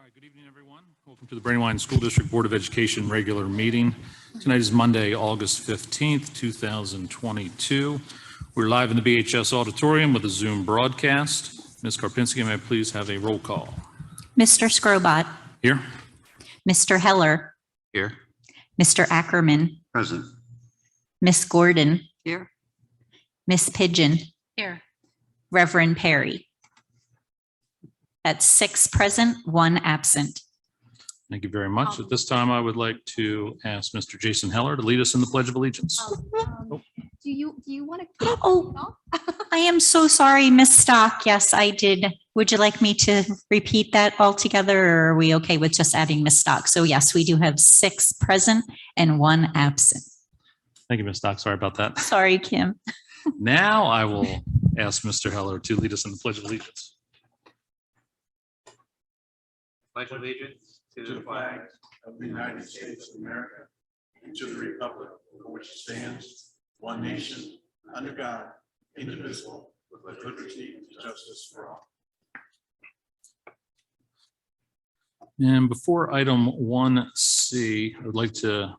right, good evening, everyone. Welcome to the Brandywine School District Board of Education regular meeting. Tonight is Monday, August 15th, 2022. We're live in the BHS auditorium with a Zoom broadcast. Ms. Karpinski, may I please have a roll call? Mr. Scrobot. Here. Mr. Heller. Here. Mr. Ackerman. Present. Miss Gordon. Here. Miss Pigeon. Here. Reverend Perry. That's 6 present, 1 absent. Thank you very much. At this time, I would like to ask Mr. Jason Heller to lead us in the Pledge of Allegiance. Do you want to? Oh, I am so sorry, Miss Stock. Yes, I did. Would you like me to repeat that all together, or are we okay with just adding Miss Stock? So yes, we do have 6 present and 1 absent. Thank you, Ms. Stock. Sorry about that. Sorry, Kim. Now I will ask Mr. Heller to lead us in the Pledge of Allegiance. Pledge allegiance to the flag of the United States of America and to the republic for which it stands, one nation, under God, indivisible, with liberty and justice for all. And before item 1C, I would like to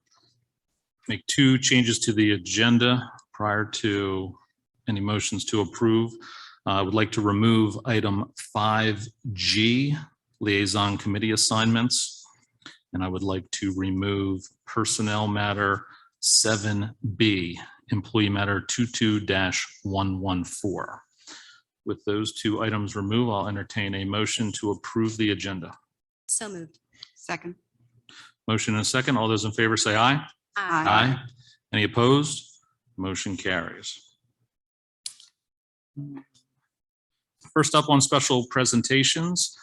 make 2 changes to the agenda prior to any motions to approve. I would like to remove item 5G, liaison committee assignments, and I would like to remove personnel matter 7B, employee matter 22-114. With those 2 items removed, I'll entertain a motion to approve the agenda. So moved. Second. Motion and a second. All those in favor say aye. Aye. Any opposed? Motion carries. First up on special presentations,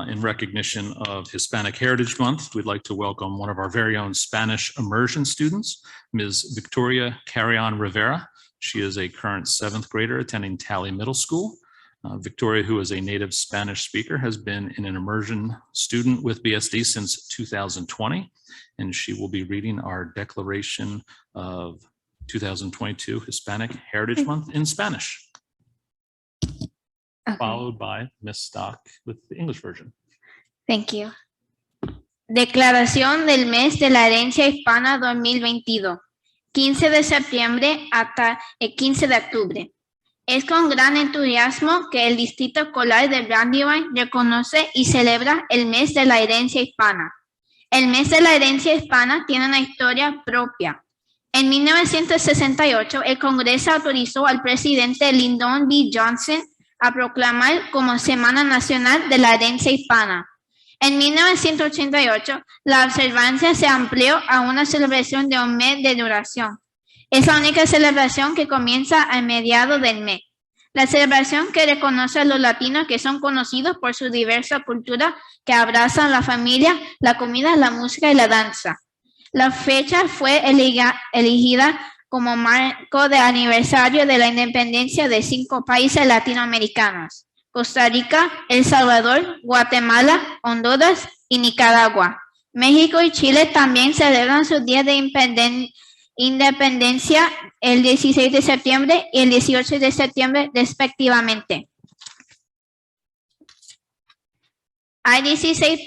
in recognition of Hispanic Heritage Month, we'd like to welcome one of our very own Spanish immersion students, Ms. Victoria Carrion Rivera. She is a current 7th grader attending Tally Middle School. Victoria, who is a native Spanish speaker, has been an immersion student with BSD since 2020, and she will be reading our Declaration of 2022 Hispanic Heritage Month in Spanish. Okay. Followed by Miss Stock with the English version. Thank you. Declaración del Mes de la Herencia Hispana 2022, 15 de septiembre hasta el 15 de octubre. Es con gran entusiasmo que el Distrito Escolar de Brandywine reconoce y celebra el Mes de la Herencia Hispana. El Mes de la Herencia Hispana tiene una historia propia. En 1968, el Congreso autorizó al presidente Lyndon B. Johnson a proclamar como Semana Nacional de la Herencia Hispana. En 1988, la observancia se amplió a una celebración de un mes de duración. Es la única celebración que comienza a mediados del mes. La celebración que reconoce a los latinos que son conocidos por su diversa cultura que abrazan la familia, la comida, la música y la danza. La fecha fue elegida como marco de aniversario de la independencia de 5 países latinoamericanos: Costa Rica, El Salvador, Guatemala, Honduras y Nicaragua. México y Chile también celebran sus días de independencia el 16 de septiembre y el 18 de septiembre respectivamente. Hay 16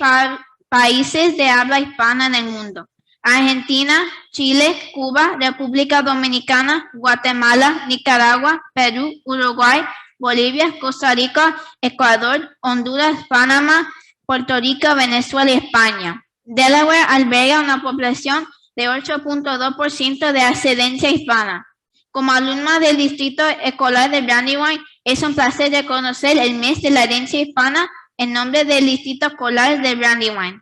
países de habla hispana en el mundo: Argentina, Chile, Cuba, República Dominicana, Guatemala, Nicaragua, Perú, Uruguay, Bolivia, Costa Rica, Ecuador, Honduras, Panamá, Puerto Rico, Venezuela y España. Delaware alberga una población de 8.2% de ascendencia hispana. Como alumna del Distrito Escolar de Brandywine, es un placer reconocer el Mes de la Herencia Hispana en nombre del Distrito Escolar de Brandywine.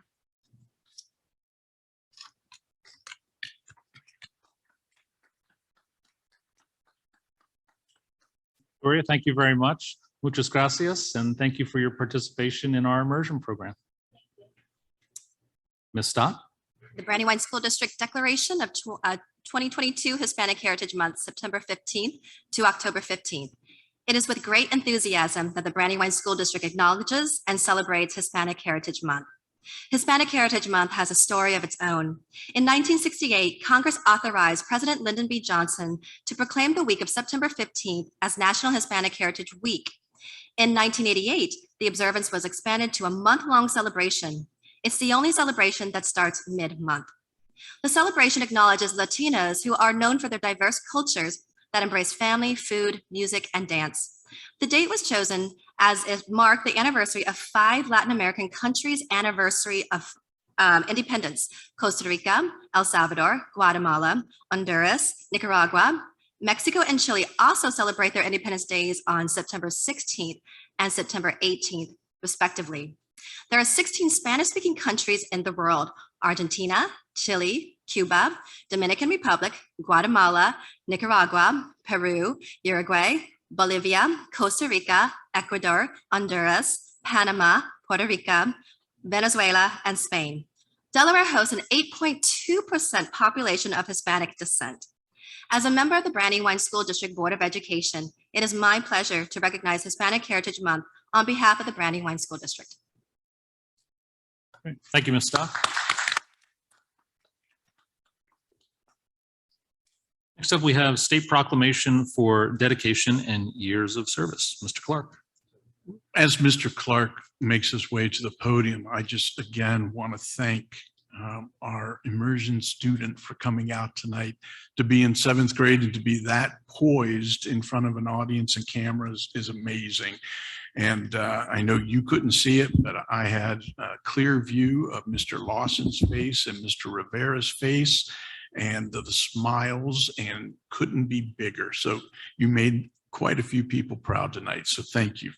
Victoria, thank you very much. Muchas gracias, and thank you for your participation in our immersion program. Ms. Stott? The Brandywine School District Declaration of 2022 Hispanic Heritage Month, September 15th to October 15th. It is with great enthusiasm that the Brandywine School District acknowledges and celebrates Hispanic Heritage Month. Hispanic Heritage Month has a story of its own. In 1968, Congress authorized President Lyndon B. Johnson to proclaim the week of September 15th as National Hispanic Heritage Week. In 1988, the observance was expanded to a month-long celebration. It's the only celebration that starts mid-month. The celebration acknowledges Latinos who are known for their diverse cultures that embrace family, food, music, and dance. The date was chosen as it marked the anniversary of 5 Latin American countries' anniversary of independence: Costa Rica, El Salvador, Guatemala, Honduras, Nicaragua. Mexico and Chile also celebrate their independence days on September 16th and September 18th, respectively. There are 16 Spanish-speaking countries in the world: Argentina, Chile, Cuba, Dominican Republic, Guatemala, Nicaragua, Peru, Uruguay, Bolivia, Costa Rica, Ecuador, Honduras, Panama, Puerto Rico, Venezuela, and Spain. Delaware hosts an 8.2% population of Hispanic descent. As a member of the Brandywine School District Board of Education, it is my pleasure to recognize Hispanic Heritage Month on behalf of the Brandywine School District. Great. Thank you, Ms. Stock. Next up, we have State Proclamation for Dedication and Years of Service. Mr. Clark. As Mr. Clark makes his way to the podium, I just again want to thank our immersion student for coming out tonight. To be in 7th grade and to be that poised in front of an audience and cameras is amazing. And I know you couldn't see it, but I had a clear view of Mr. Lawson's face and Mr. Rivera's face and the smiles, and couldn't be bigger. So you made quite a few people proud tonight. So thank you.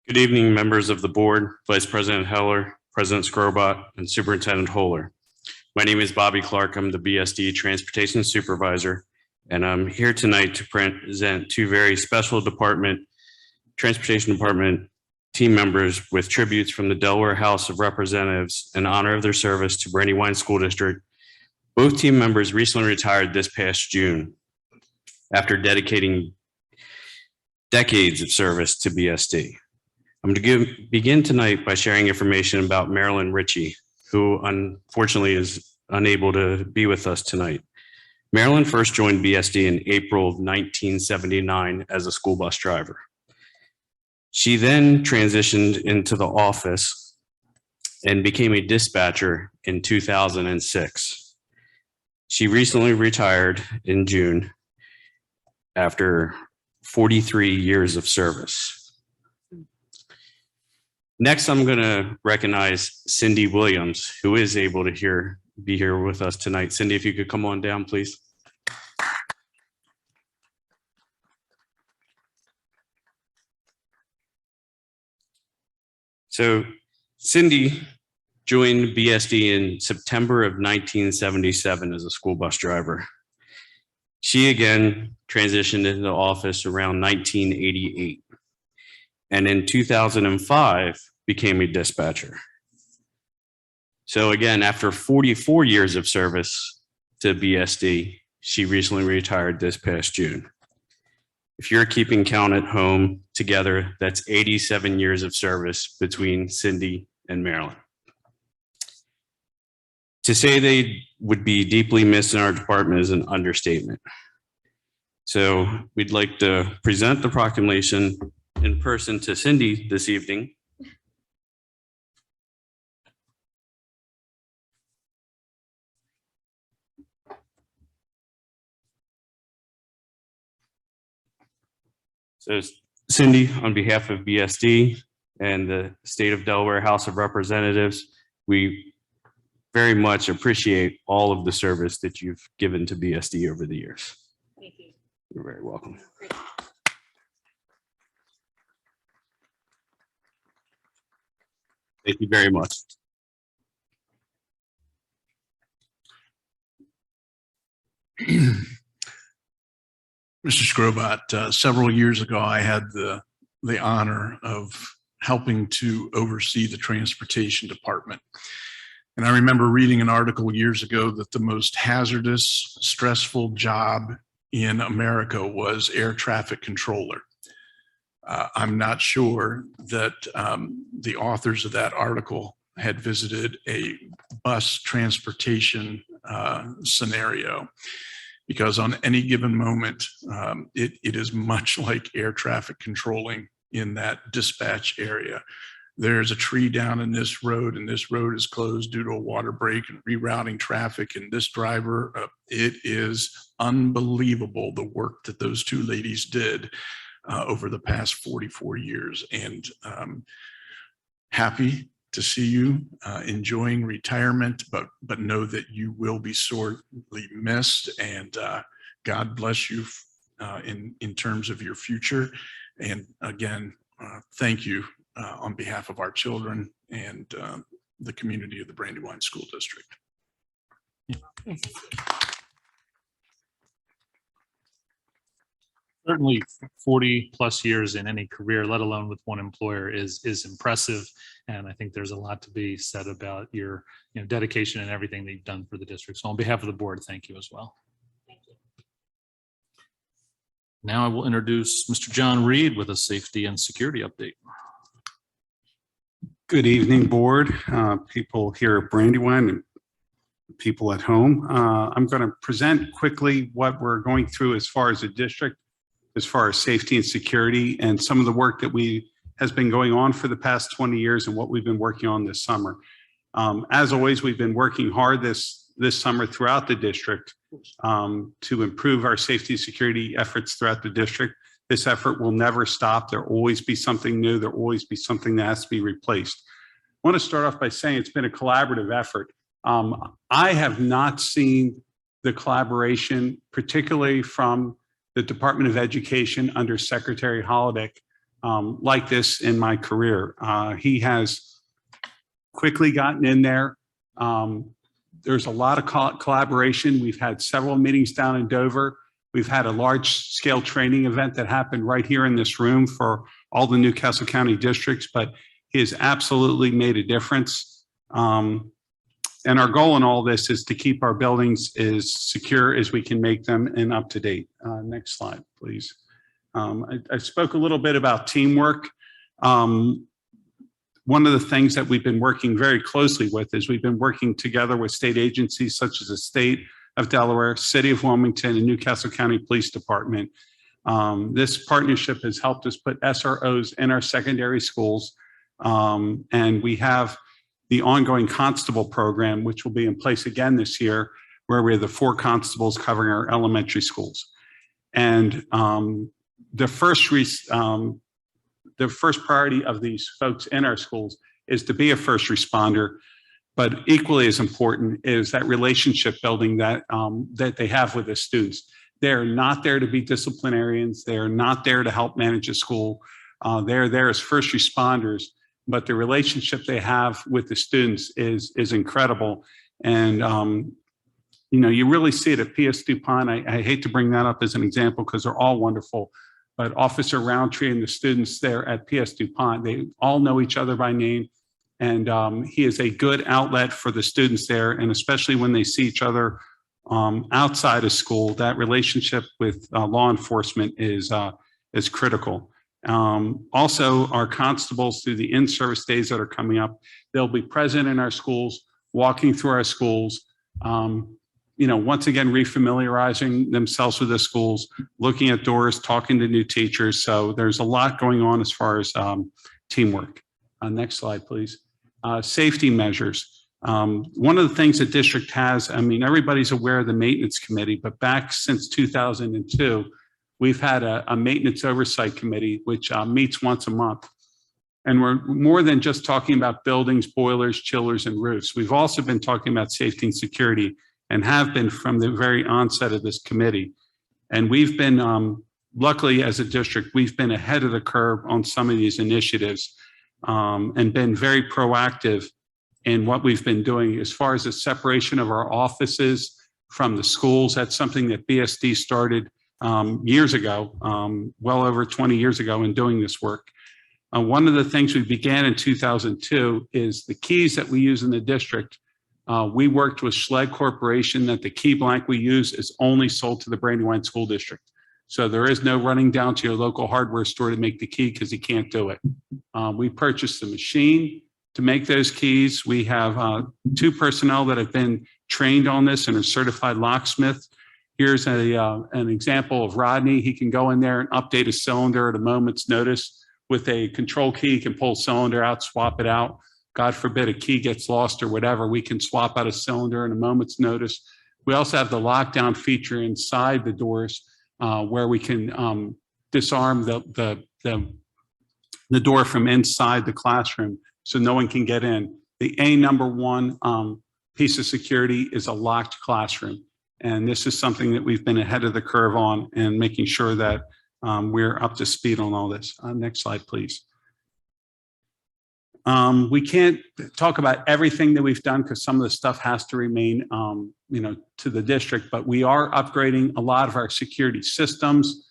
Good evening, members of the board, Vice President Heller, President Scrobot, and Superintendent Holler. My name is Bobby Clark. I'm the BSD Transportation Supervisor, and I'm here tonight to present 2 very special Transportation Department team members with tributes from the Delaware House of Representatives in honor of their service to Brandywine School District. Both team members recently retired this past June after dedicating decades of service to BSD. I'm going to begin tonight by sharing information about Marilyn Richey, who unfortunately is unable to be with us tonight. Marilyn first joined BSD in April of 1979 as a school bus driver. She then transitioned into the office and became a dispatcher in 2006. She recently retired in June after 43 years of service. Next, I'm going to recognize Cindy Williams, who is able to be here with us tonight. Cindy, if you could come on down, please. So Cindy joined BSD in September of 1977 as a school bus driver. She again transitioned into the office around 1988. And in 2005, became a dispatcher. So again, after 44 years of service to BSD, she recently retired this past June. If you're keeping count at home together, that's 87 years of service between Cindy and Marilyn. To say they would be deeply missed in our department is an understatement. So we'd like to present the proclamation in person to Cindy this evening. So Cindy, on behalf of BSD and the State of Delaware House of Representatives, we very much appreciate all of the service that you've given to BSD over the years. Thank you. You're very welcome. Great. Thank you very much. Mr. Scrobot, several years ago, I had the honor of helping to oversee the transportation department. And I remember reading an article years ago that the most hazardous, stressful job in America was air traffic controller. I'm not sure that the authors of that article had visited a bus transportation scenario. because on any given moment, it is much like air traffic controlling in that dispatch area. There's a tree down in this road, and this road is closed due to a water break and rerouting traffic. And this driver, it is unbelievable the work that those two ladies did over the past 44 years. And happy to see you enjoying retirement, but know that you will be sorely missed. And God bless you in terms of your future. And again, thank you on behalf of our children and the community of the Brandywine School District. Certainly 40 plus years in any career, let alone with one employer, is impressive. And I think there's a lot to be said about your dedication and everything that you've done for the district. So on behalf of the board, thank you as well. Thank you. Now I will introduce Mr. John Reed with a safety and security update. Good evening, board, people here at Brandywine and people at home. I'm going to present quickly what we're going through as far as a district, as far as safety and security, and some of the work that has been going on for the past 20 years and what we've been working on this summer. As always, we've been working hard this summer throughout the district to improve our safety and security efforts throughout the district. This effort will never stop. There'll always be something new. There'll always be something that has to be replaced. I want to start off by saying it's been a collaborative effort. I have not seen the collaboration, particularly from the Department of Education under Secretary Holodick, like this in my career. He has quickly gotten in there. There's a lot of collaboration. We've had several meetings down in Dover. We've had a large scale training event that happened right here in this room for all the Newcastle County districts, but he has absolutely made a difference. And our goal in all this is to keep our buildings as secure as we can make them and up to date. Next slide, please. I spoke a little bit about teamwork. One of the things that we've been working very closely with is we've been working together with state agencies such as the State of Delaware, City of Wilmington, and Newcastle County Police Department. This partnership has helped us put SROs in our secondary schools. And we have the ongoing Constable program, which will be in place again this year, where we have the 4 constables covering our elementary schools. And the first priority of these folks in our schools is to be a first responder. But equally as important is that relationship building that they have with the students. They're not there to be disciplinarians. They're not there to help manage a school. They're there as first responders, but the relationship they have with the students is incredible. And you really see it at PS DuPont. I hate to bring that up as an example because they're all wonderful, but Officer Roundtree and the students there at PS DuPont, they all know each other by name. And he is a good outlet for the students there. And especially when they see each other outside of school, that relationship with law enforcement is critical. Also, our constables through the in-service days that are coming up, they'll be present in our schools, walking through our schools, once again, refamiliarizing themselves with the schools, looking at doors, talking to new teachers. So there's a lot going on as far as teamwork. Next slide, please. Safety measures. One of the things the district has, everybody's aware of the maintenance committee, but back since 2002, we've had a maintenance oversight committee, which meets once a month. And we're more than just talking about buildings, boilers, chillers, and roofs. We've also been talking about safety and security and have been from the very onset of this committee. And we've been, luckily as a district, we've been ahead of the curve on some of these initiatives. And been very proactive in what we've been doing as far as the separation of our offices from the schools. That's something that BSD started years ago, well over 20 years ago in doing this work. One of the things we began in 2002 is the keys that we use in the district. We worked with Schlage Corporation that the key blank we use is only sold to the Brandywine School District. So there is no running down to your local hardware store to make the key because you can't do it. We purchased a machine to make those keys. We have 2 personnel that have been trained on this and are certified locksmith. Here's an example of Rodney. He can go in there and update a cylinder at a moment's notice. With a control key, he can pull a cylinder out, swap it out. God forbid a key gets lost or whatever, we can swap out a cylinder in a moment's notice. We also have the lockdown feature inside the doors where we can disarm the door from inside the classroom so no one can get in. The #1 piece of security is a locked classroom. And this is something that we've been ahead of the curve on and making sure that we're up to speed on all this. Next slide, please. We can't talk about everything that we've done because some of the stuff has to remain, to the district, but we are upgrading a lot of our security systems,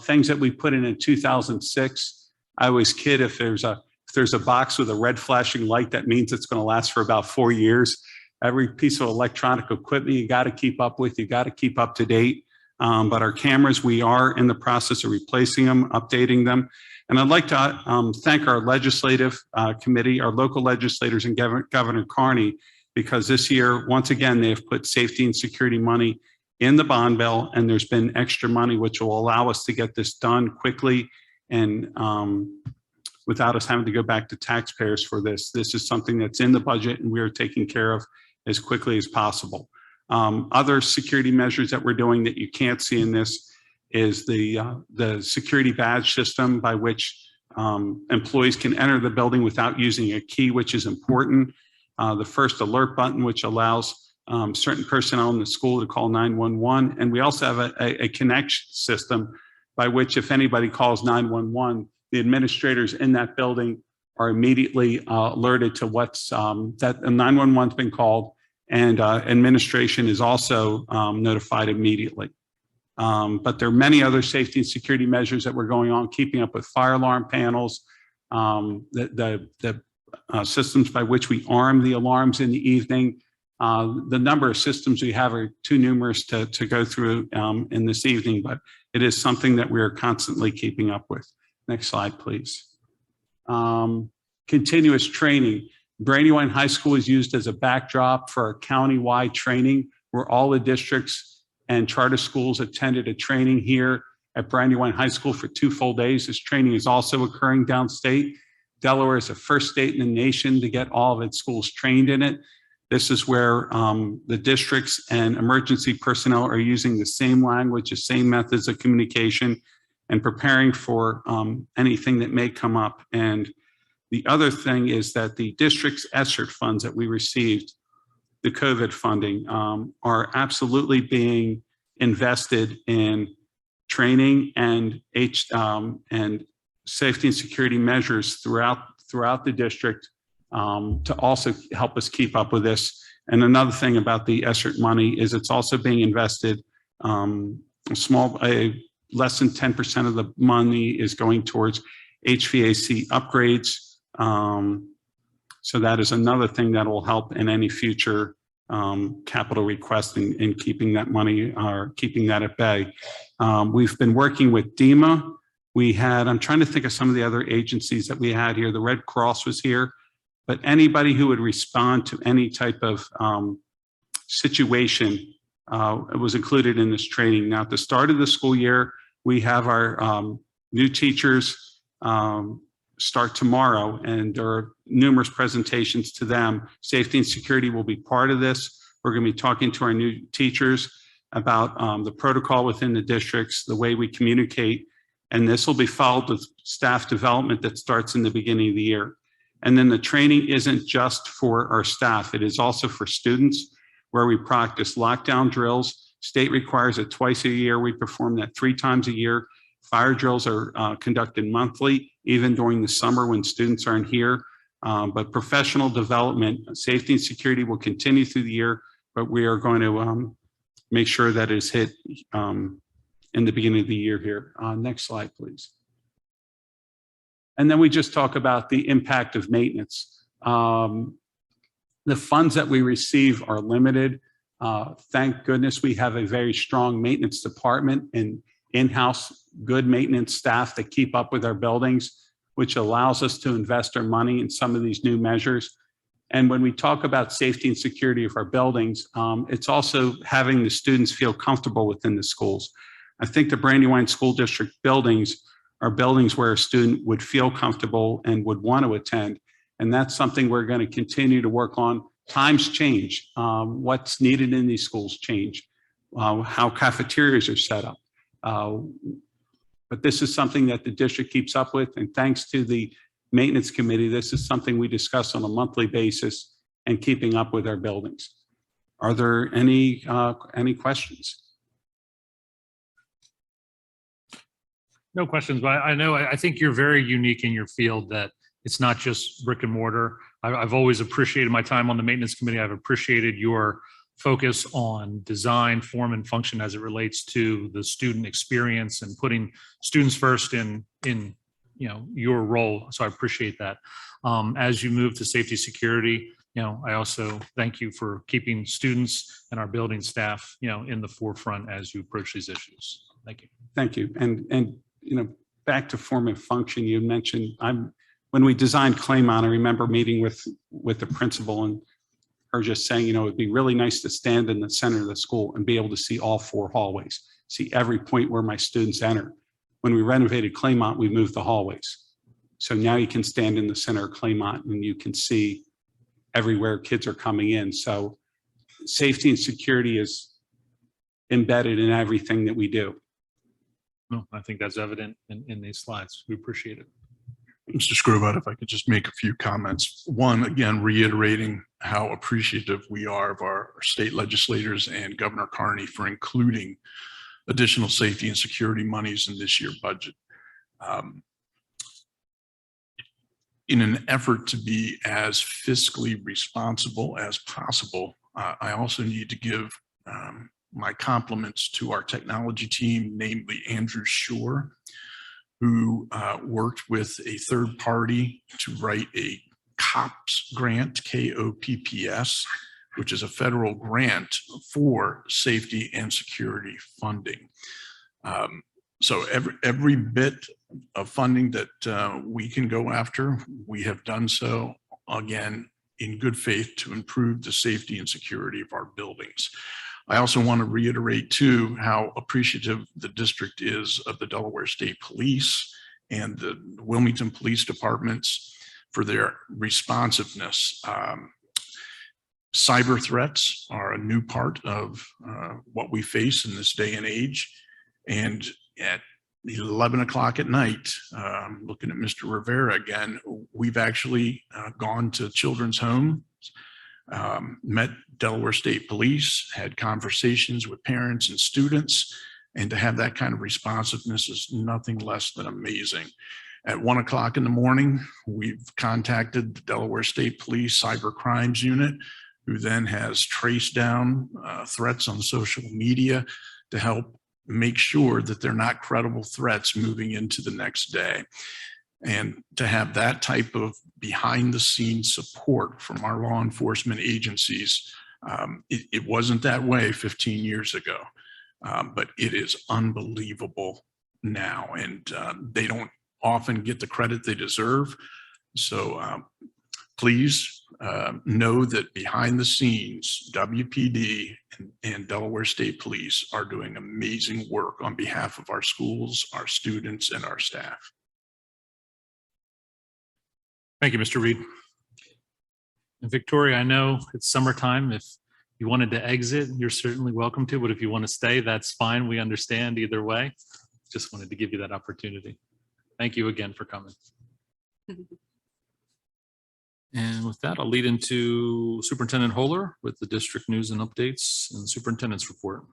things that we put in 2006. I always kid if there's a box with a red flashing light, that means it's going to last for about 4 years. Every piece of electronic equipment you got to keep up with, you got to keep up to date. But our cameras, we are in the process of replacing them, updating them. And I'd like to thank our legislative committee, our local legislators and Governor Carney, because this year, once again, they have put safety and security money in the bond bill, and there's been extra money which will allow us to get this done quickly and without us having to go back to taxpayers for this. This is something that's in the budget and we are taking care of as quickly as possible. Other security measures that we're doing that you can't see in this is the security badge system by which employees can enter the building without using a key, which is important. The first alert button, which allows certain personnel in the school to call 911. And we also have a connection system by which if anybody calls 911, the administrators in that building are immediately alerted to what's that 911's been called, and administration is also notified immediately. But there are many other safety and security measures that we're going on, keeping up with fire alarm panels, the systems by which we arm the alarms in the evening. The number of systems we have are too numerous to go through in this evening, but it is something that we are constantly keeping up with. Next slide, please. Continuous training. Brandywine High School is used as a backdrop for our county-wide training, where all the districts and charter schools attended a training here at Brandywine High School for 2 full days. This training is also occurring downstate. Delaware is the first state in the nation to get all of its schools trained in it. This is where the districts and emergency personnel are using the same language, the same methods of communication, and preparing for anything that may come up. And the other thing is that the district's ESSER funds that we received, the COVID funding, are absolutely being invested in training and safety and security measures throughout the district to also help us keep up with this. And another thing about the ESSER money is it's also being invested, less than 10% of the money is going towards HVAC upgrades. So that is another thing that will help in any future capital request in keeping that money or keeping that at bay. We've been working with DEMA. I'm trying to think of some of the other agencies that we had here. The Red Cross was here, but anybody who would respond to any type of situation was included in this training. Now, at the start of the school year, we have our new teachers start tomorrow, and there are numerous presentations to them. Safety and security will be part of this. We're going to be talking to our new teachers about the protocol within the districts, the way we communicate, and this will be followed with staff development that starts in the beginning of the year. And then the training isn't just for our staff, it is also for students, where we practice lockdown drills. State requires it twice a year. We perform that 3 times a year. Fire drills are conducted monthly, even during the summer when students aren't here. But professional development, safety and security will continue through the year, but we are going to make sure that it's hit in the beginning of the year here. Next slide, please. And then we just talk about the impact of maintenance. The funds that we receive are limited. Thank goodness we have a very strong maintenance department and in-house good maintenance staff that keep up with our buildings, which allows us to invest our money in some of these new measures. And when we talk about safety and security of our buildings, it's also having the students feel comfortable within the schools. I think the Brandywine School District buildings are buildings where a student would feel comfortable and would want to attend. And that's something we're going to continue to work on. Times change. What's needed in these schools change. How cafeterias are set up. But this is something that the district keeps up with. And thanks to the maintenance committee, this is something we discuss on a monthly basis and keeping up with our buildings. Are there any questions? No questions, but I think you're very unique in your field, that it's not just brick and mortar. I've always appreciated my time on the maintenance committee. I've appreciated your focus on design, form, and function as it relates to the student experience and putting students first in your role. So I appreciate that. As you move to safety security, I also thank you for keeping students and our building staff, in the forefront as you approach these issues. Thank you. Thank you. And back to form and function, you mentioned, when we designed Claymont, I remember meeting with the principal and her just saying, it'd be really nice to stand in the center of the school and be able to see all 4 hallways, see every point where my students enter. When we renovated Claymont, we moved the hallways. So now you can stand in the center of Claymont and you can see everywhere kids are coming in. So safety and security is embedded in everything that we do. No, I think that's evident in these slides. We appreciate it. Mr. Scrobot, if I could just make a few comments. One, again, reiterating how appreciative we are of our state legislators and Governor Carney for including additional safety and security monies in this year's budget. In an effort to be as fiscally responsible as possible, I also need to give my compliments to our technology team, namely Andrew Shore, who worked with a third party to write a COPS grant, KOPPS, which is a federal grant for safety and security funding. So every bit of funding that we can go after, we have done so, again, in good faith to improve the safety and security of our buildings. I also want to reiterate too how appreciative the district is of the Delaware State Police and the Wilmington Police Departments for their responsiveness. Cyber threats are a new part of what we face in this day and age. And at 11 o'clock at night, looking at Mr. Rivera again, we've actually gone to children's homes, met Delaware State Police, had conversations with parents and students, and to have that kind of responsiveness is nothing less than amazing. At 1 o'clock in the morning, we've contacted the Delaware State Police Cyber Crimes Unit, who then has traced down threats on social media to help make sure that they're not credible threats moving into the next day. And to have that type of behind the scenes support from our law enforcement agencies, it wasn't that way 15 years ago, but it is unbelievable now. And they don't often get the credit they deserve. So please know that behind the scenes, WPD and Delaware State Police are doing amazing work on behalf of our schools, our students, and our staff. Thank you, Mr. Reed. And Victoria, I know it's summertime. If you wanted to exit, you're certainly welcome to, but if you want to stay, that's fine. We understand either way. Just wanted to give you that opportunity. Thank you again for coming. And with that, I'll lead into Superintendent Holler with the district news and updates and superintendent's report.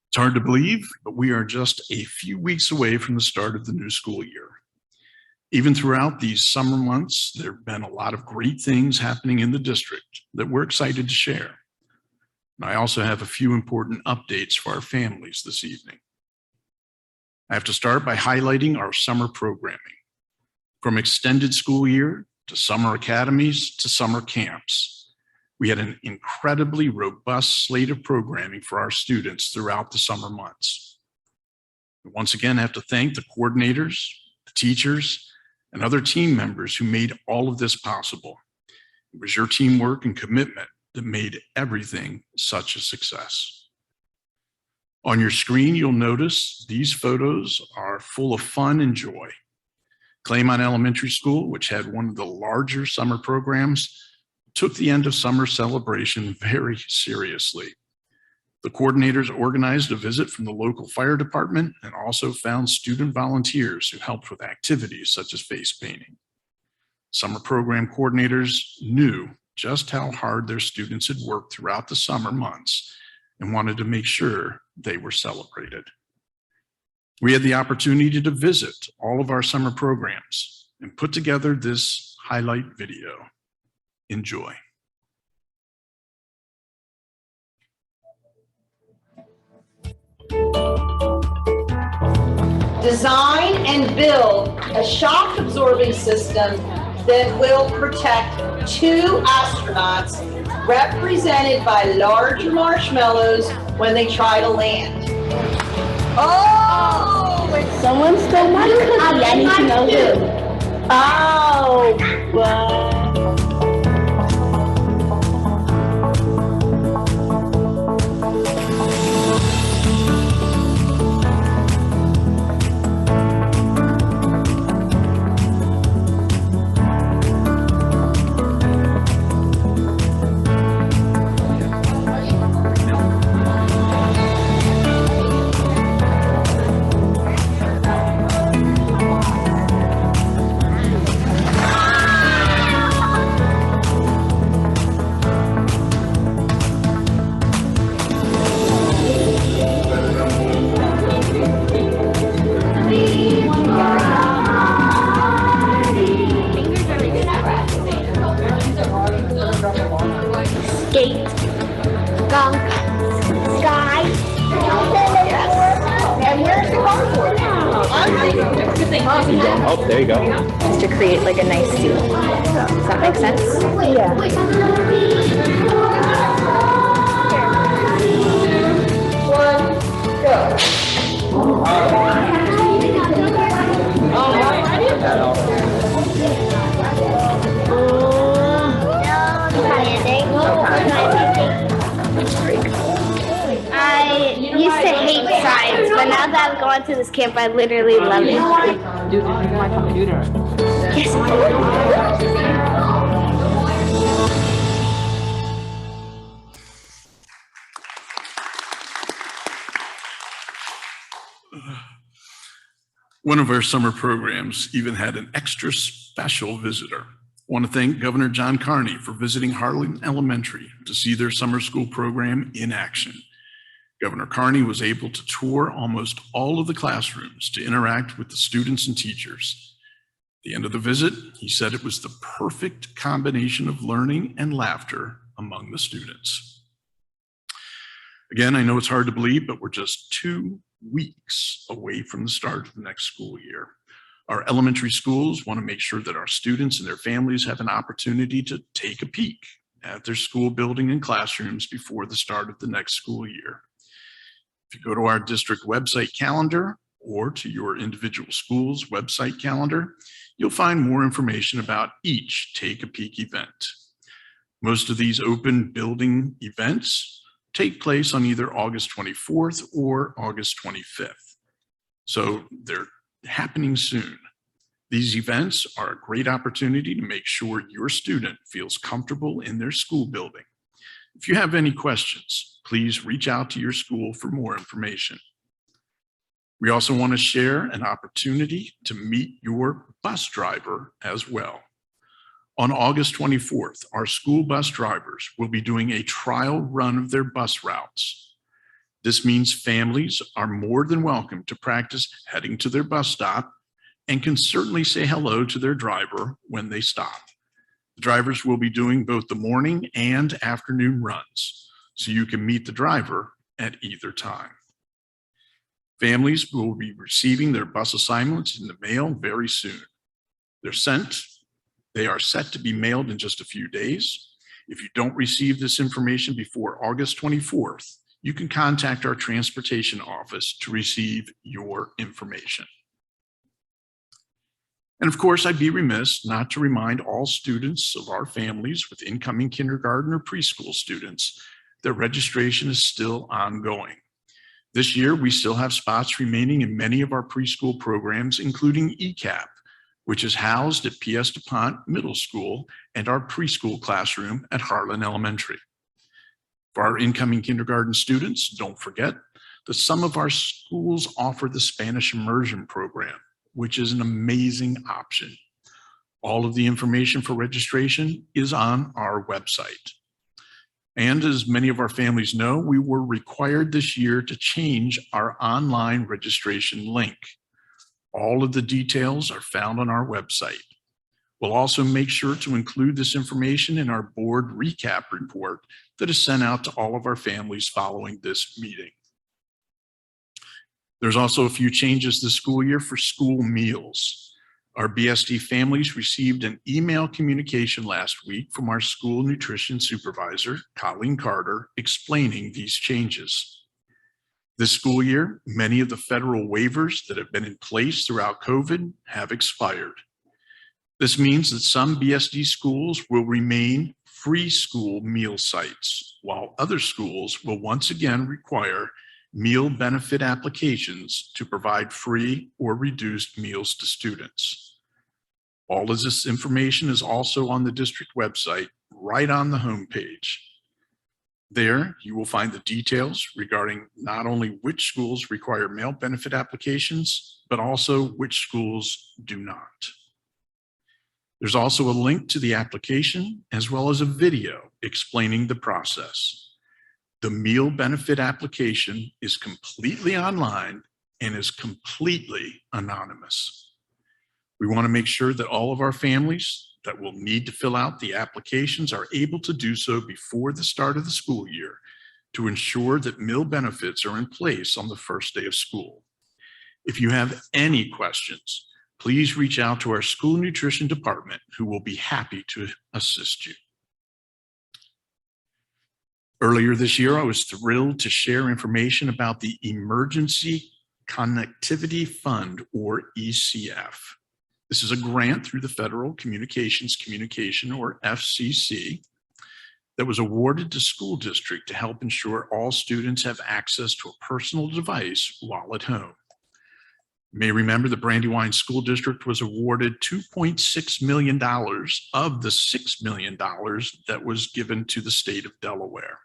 It's hard to believe, but we are just a few weeks away from the start of the new school year. Even throughout these summer months, there have been a lot of great things happening in the district that we're excited to share. And I also have a few important updates for our families this evening. I have to start by highlighting our summer programming. From extended school year to summer academies to summer camps, we had an incredibly robust slate of programming for our students throughout the summer months. We once again have to thank the coordinators, the teachers, and other team members who made all of this possible. It was your teamwork and commitment that made everything such a success. On your screen, you'll notice these photos are full of fun and joy. Claymont Elementary School, which had one of the larger summer programs, took the end of summer celebration very seriously. The coordinators organized a visit from the local fire department and also found student volunteers who helped with activities such as face painting. Summer program coordinators knew just how hard their students had worked throughout the summer months and wanted to make sure they were celebrated. We had the opportunity to visit all of our summer programs and put together this highlight video. Enjoy. Design and build a shock absorbing system that will protect 2 astronauts represented by large marshmallows when they try to land. Oh! Someone stole my cookie. I need to know who. Oh, what? Oh, there you go. Just to create like a nice seal. Does that make sense? Yeah. I used to hate science, but now that I've gone to this camp, I literally love it. Yes. One of our summer programs even had an extra special visitor. I want to thank Governor John Carney for visiting Harlan Elementary to see their summer school program in action. Governor Carney was able to tour almost all of the classrooms to interact with the students and teachers. At the end of the visit, he said it was the perfect combination of learning and laughter among the students. Again, I know it's hard to believe, but we're just 2 weeks away from the start of the next school year. Our elementary schools want to make sure that our students and their families have an opportunity to take a peek at their school building and classrooms before the start of the next school year. If you go to our district website calendar or to your individual school's website calendar, you'll find more information about each Take a Peek event. Most of these open building events take place on either August 24th or August 25th. So they're happening soon. These events are a great opportunity to make sure your student feels comfortable in their school building. If you have any questions, please reach out to your school for more information. We also want to share an opportunity to meet your bus driver as well. On August 24th, our school bus drivers will be doing a trial run of their bus routes. This means families are more than welcome to practice heading to their bus stop and can certainly say hello to their driver when they stop. The drivers will be doing both the morning and afternoon runs, so you can meet the driver at either time. Families will be receiving their bus assignments in the mail very soon. They are set to be mailed in just a few days. If you don't receive this information before August 24th, you can contact our transportation office to receive your information. And of course, I'd be remiss not to remind all students of our families with incoming kindergarten or preschool students that registration is still ongoing. This year, we still have spots remaining in many of our preschool programs, including ECAP, which is housed at P.S. DuPont Middle School and our preschool classroom at Harlan Elementary. For our incoming kindergarten students, don't forget that some of our schools offer the Spanish immersion program, which is an amazing option. All of the information for registration is on our website. And as many of our families know, we were required this year to change our online registration link. All of the details are found on our website. We'll also make sure to include this information in our board recap report that is sent out to all of our families following this meeting. There's also a few changes this school year for school meals. Our BSD families received an email communication last week from our school nutrition supervisor, Colleen Carter, explaining these changes. This school year, many of the federal waivers that have been in place throughout COVID have expired. This means that some BSD schools will remain free school meal sites, while other schools will once again require meal benefit applications to provide free or reduced meals to students. All of this information is also on the district website, right on the homepage. There, you will find the details regarding not only which schools require meal benefit applications, but also which schools do not. There's also a link to the application as well as a video explaining the process. The meal benefit application is completely online and is completely anonymous. We want to make sure that all of our families that will need to fill out the applications are able to do so before the start of the school year to ensure that meal benefits are in place on the first day of school. If you have any questions, please reach out to our school nutrition department, who will be happy to assist you. Earlier this year, I was thrilled to share information about the Emergency Connectivity Fund, or ECF. This is a grant through the Federal Communication, or FCC, that was awarded to school district to help ensure all students have access to a personal device while at home. You may remember the Brandywine School District was awarded $2.6 million of the $6 million that was given to the state of Delaware.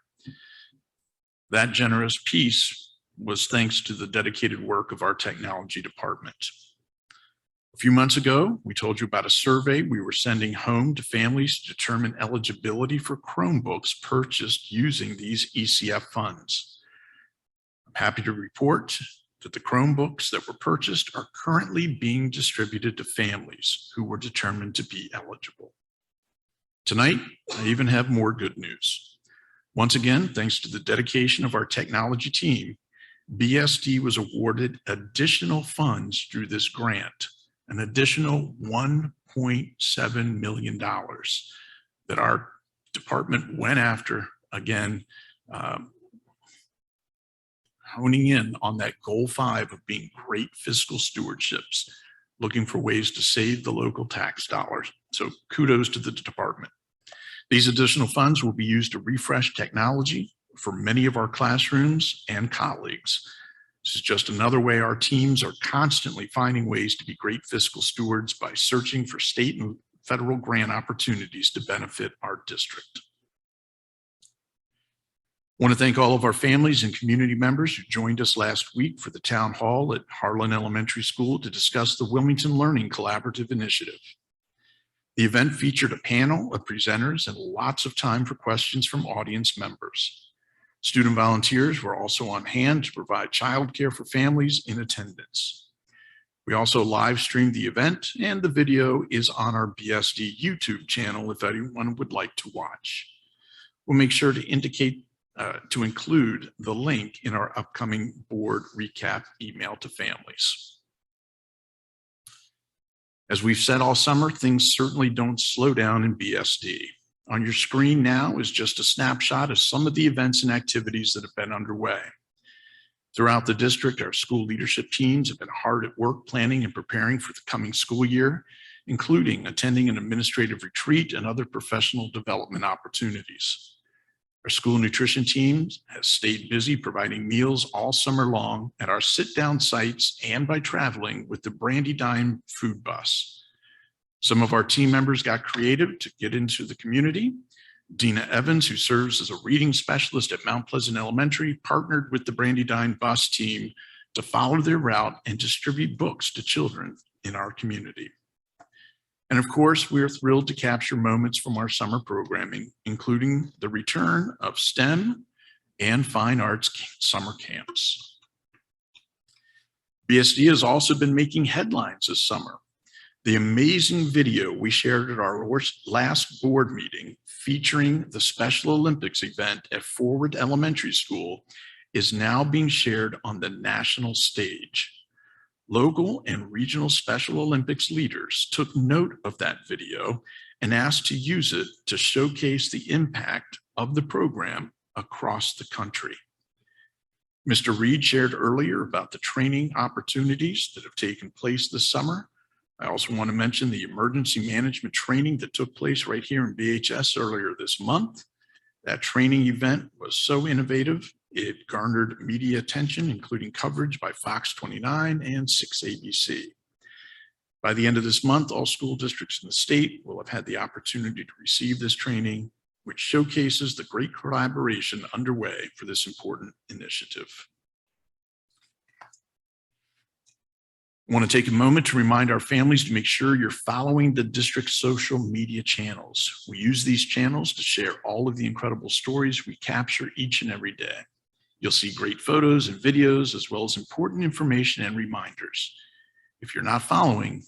That generous piece was thanks to the dedicated work of our technology department. A few months ago, we told you about a survey we were sending home to families to determine eligibility for Chromebooks purchased using these ECF funds. I'm happy to report that the Chromebooks that were purchased are currently being distributed to families who were determined to be eligible. Tonight, I even have more good news. Once again, thanks to the dedication of our technology team, BSD was awarded additional funds through this grant, an additional $1.7 million that our department went after, again, honing in on that goal 5 of being great fiscal stewardships, looking for ways to save the local tax dollars. So kudos to the department. These additional funds will be used to refresh technology for many of our classrooms and colleagues. This is just another way our teams are constantly finding ways to be great fiscal stewards by searching for state and federal grant opportunities to benefit our district. I want to thank all of our families and community members who joined us last week for the town hall at Harlan Elementary School to discuss the Wilmington Learning Collaborative Initiative. The event featured a panel of presenters and lots of time for questions from audience members. Student volunteers were also on hand to provide childcare for families in attendance. We also live streamed the event, and the video is on our BSD YouTube channel if anyone would like to watch. We'll make sure to include the link in our upcoming board recap email to families. As we've said all summer, things certainly don't slow down in BSD. On your screen now is just a snapshot of some of the events and activities that have been underway. Throughout the district, our school leadership teams have been hard at work planning and preparing for the coming school year, including attending an administrative retreat and other professional development opportunities. Our school nutrition team has stayed busy providing meals all summer long at our sit-down sites and by traveling with the Brandywine food bus. Some of our team members got creative to get into the community. Dina Evans, who serves as a reading specialist at Mount Pleasant Elementary, partnered with the Brandywine bus team to follow their route and distribute books to children in our community. And of course, we are thrilled to capture moments from our summer programming, including the return of STEM and fine arts summer camps. BSD has also been making headlines this summer. The amazing video we shared at our last board meeting featuring the Special Olympics event at Forward Elementary School is now being shared on the national stage. Local and regional Special Olympics leaders took note of that video and asked to use it to showcase the impact of the program across the country. Mr. Reed shared earlier about the training opportunities that have taken place this summer. I also want to mention the emergency management training that took place right here in BHS earlier this month. That training event was so innovative, it garnered media attention, including coverage by Fox 29 and 6 ABC. By the end of this month, all school districts in the state will have had the opportunity to receive this training, which showcases the great collaboration underway for this important initiative. I want to take a moment to remind our families to make sure you're following the district's social media channels. We use these channels to share all of the incredible stories we capture each and every day. You'll see great photos and videos, as well as important information and reminders. If you're not following,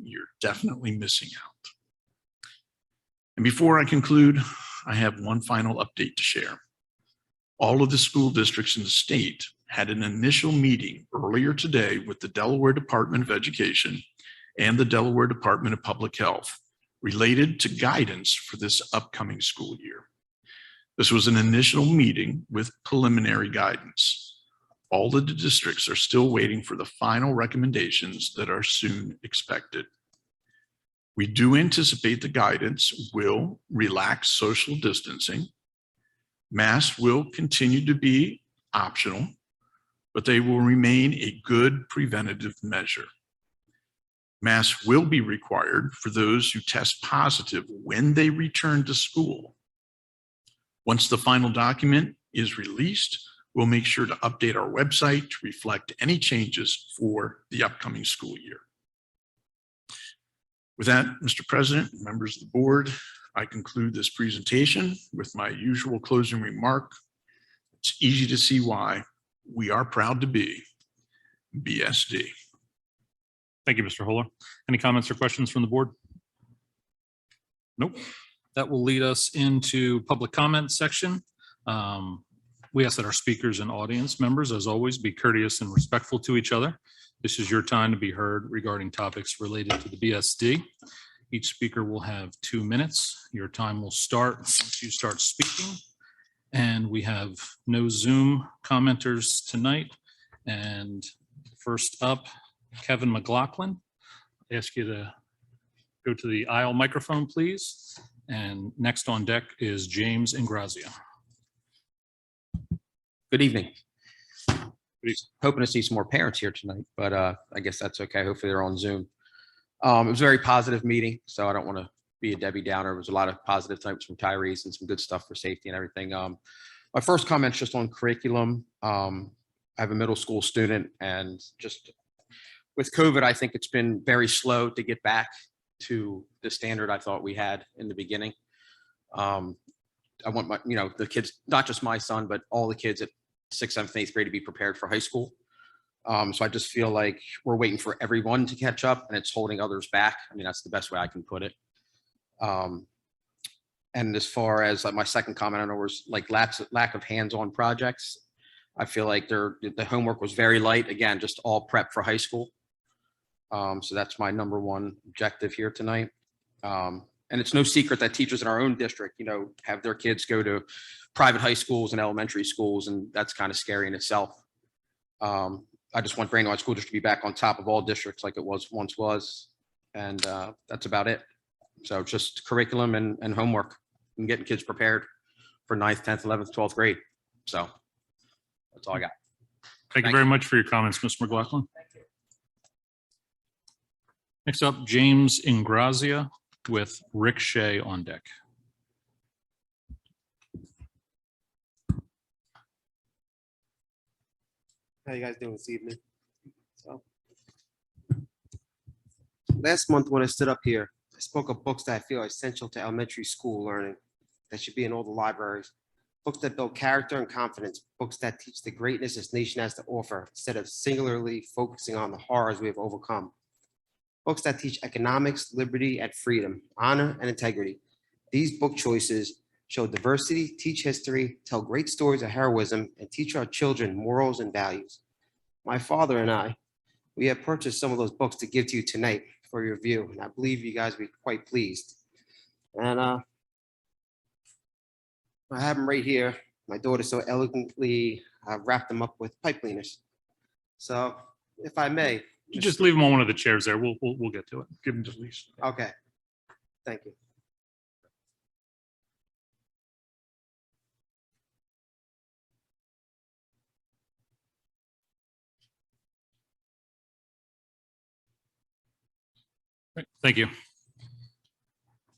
you're definitely missing out. And before I conclude, I have one final update to share. All of the school districts in the state had an initial meeting earlier today with the Delaware Department of Education and the Delaware Department of Public Health related to guidance for this upcoming school year. This was an initial meeting with preliminary guidance. All of the districts are still waiting for the final recommendations that are soon expected. We do anticipate the guidance will relax social distancing. Masks will continue to be optional, but they will remain a good preventative measure. Masks will be required for those who test positive when they return to school. Once the final document is released, we'll make sure to update our website to reflect any changes for the upcoming school year. With that, Mr. President, members of the board, I conclude this presentation with my usual closing remark. It's easy to see why we are proud to be BSD. Thank you, Mr. Holler. Any comments or questions from the board? Nope. That will lead us into public comment section. We ask that our speakers and audience members, as always, be courteous and respectful to each other. This is your time to be heard regarding topics related to the BSD. Each speaker will have 2 minutes. Your time will start once you start speaking. And we have no Zoom commenters tonight. And first up, Kevin McLaughlin. I ask you to go to the aisle microphone, please. And next on deck is James Ingrazia. Good evening. Hoping to see some more parents here tonight, but I guess that's okay. Hopefully they're on Zoom. It was a very positive meeting, so I don't want to be a Debbie Downer. It was a lot of positive types from retirees and some good stuff for safety and everything. My first comment is just on curriculum. I have a middle school student, and just with COVID, I think it's been very slow to get back to the standard I thought we had in the beginning. I want my, the kids, not just my son, but all the kids at 6th, 7th, 8th grade to be prepared for high school. So I just feel like we're waiting for everyone to catch up, and it's holding others back. I mean, that's the best way I can put it. And as far as my second comment, I know was like lack of hands-on projects. I feel like the homework was very light. Again, just all prep for high school. So that's my number one objective here tonight. And it's no secret that teachers in our own district, have their kids go to private high schools and elementary schools, and that's kind of scary in itself. I just want Brandywine School District to be back on top of all districts like it once was. And that's about it. So just curriculum and homework and getting kids prepared for 9th, 10th, 11th, 12th grade. So that's all I got. Thank you very much for your comments, Mr. McLaughlin. Next up, James Ingrazia with Rick Shea on deck. How you guys doing this evening? So, last month when I stood up here, I spoke of books that I feel are essential to elementary school learning that should be in all the libraries. Books that build character and confidence, books that teach the greatness this nation has to offer instead of singularly focusing on the horrors we have overcome. Books that teach economics, liberty, and freedom, honor, and integrity. These book choices show diversity, teach history, tell great stories of heroism, and teach our children morals and values. My father and I, we have purchased some of those books to give to you tonight for your review, and I believe you guys will be quite pleased. And I have them right here. My daughter so elegantly wrapped them up with pipe cleaners. So if I may. You just leave them on one of the chairs there. We'll get to it. Give them to Lisa. Okay, thank you. Thank you.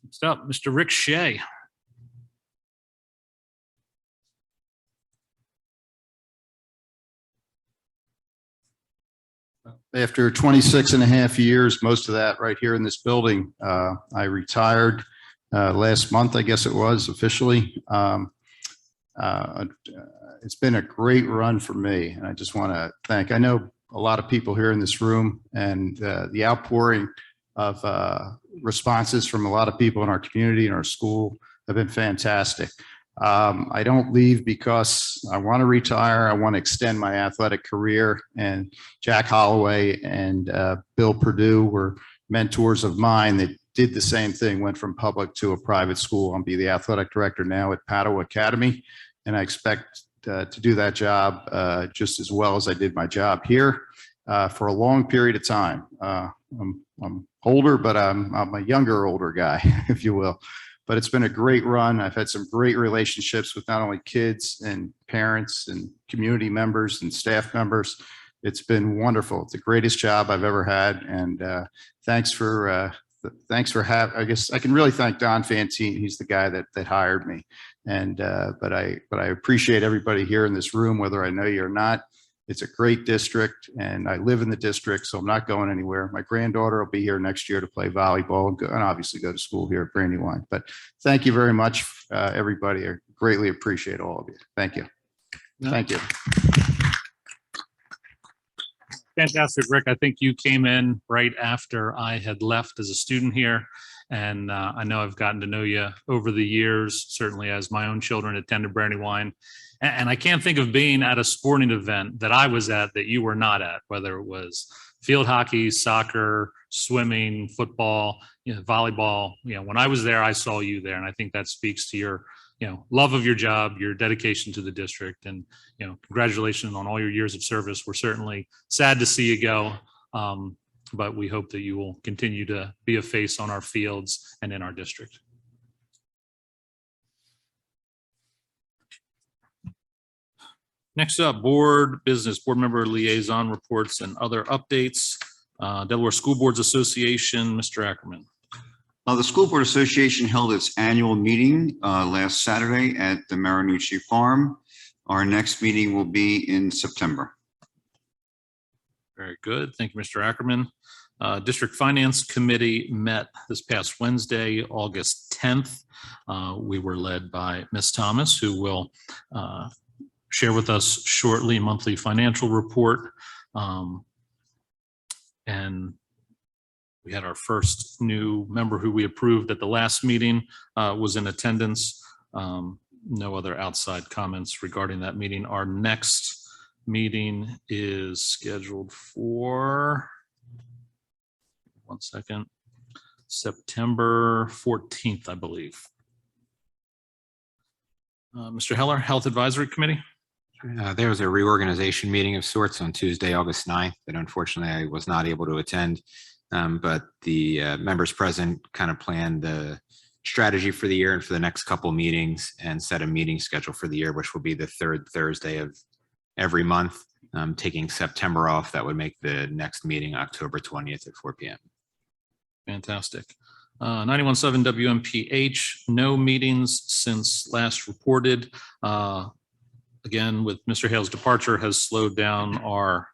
Next up, Mr. Rick Shea. After 26 and a half years, most of that right here in this building, I retired last month, I guess it was officially. It's been a great run for me, and I just want to thank, I know a lot of people here in this room, and the outpouring of responses from a lot of people in our community and our school have been fantastic. I don't leave because I want to retire. I want to extend my athletic career, and Jack Holloway and Bill Perdue were mentors of mine that did the same thing, went from public to a private school. I'll be the athletic director now at Padua Academy, and I expect to do that job just as well as I did my job here for a long period of time. I'm older, but I'm a older guy, if you will. But it's been a great run. I've had some great relationships with not only kids and parents and community members and staff members. It's been wonderful. It's the greatest job I've ever had. And thanks for having, I guess I can really thank Don Fantine. He's the guy that hired me. And but I appreciate everybody here in this room, whether I know you or not. It's a great district, and I live in the district, so I'm not going anywhere. My granddaughter will be here next year to play volleyball and obviously go to school here at Brandywine. But thank you very much, everybody. I greatly appreciate all of you. Thank you. Thank you. Fantastic, Rick. I think you came in right after I had left as a student here. And I know I've gotten to know you over the years, certainly as my own children attended Brandywine. And I can't think of being at a sporting event that I was at that you were not at, whether it was field hockey, soccer, swimming, football, volleyball. When I was there, I saw you there. And I think that speaks to your, love of your job, your dedication to the district, and, congratulations on all your years of service. We're certainly sad to see you go. But we hope that you will continue to be a face on our fields and in our district. Next up, board business, board member liaison reports and other updates. Delaware School Boards Association, Mr. Ackerman. The School Board Association held its annual meeting last Saturday at the Marilyn Richey Farm. Our next meeting will be in September. Very good. Thank you, Mr. Ackerman. District Finance Committee met this past Wednesday, August 10th. We were led by Ms. Thomas, who will share with us shortly monthly financial report. And we had our first new member who we approved at the last meeting was in attendance. No other outside comments regarding that meeting. Our next meeting is scheduled for, one second, September 14th, I believe. Mr. Heller, Health Advisory Committee. There was a reorganization meeting of sorts on Tuesday, August 9th, that unfortunately I was not able to attend. But the members present kind of planned the strategy for the year and for the next couple of meetings and set a meeting schedule for the year, which will be the third Thursday of every month. Taking September off, that would make the next meeting October 20th at 4 p.m. Fantastic. 91.7 WMPH, no meetings since last reported. Again, with Mr. Hale's departure has slowed down our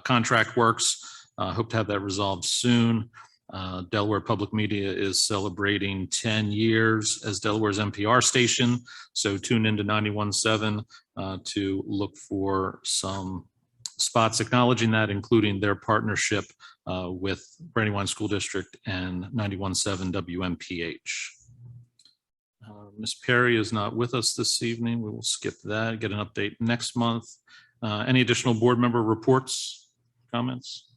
contract works. Hope to have that resolved soon. Delaware Public Media is celebrating 10 years as Delaware's NPR station. So tune into 91.7 to look for some spots acknowledging that, including their partnership with Brandywine School District and 91.7 WMPH. Ms. Perry is not with us this evening. We will skip that, get an update next month. Any additional board member reports, comments?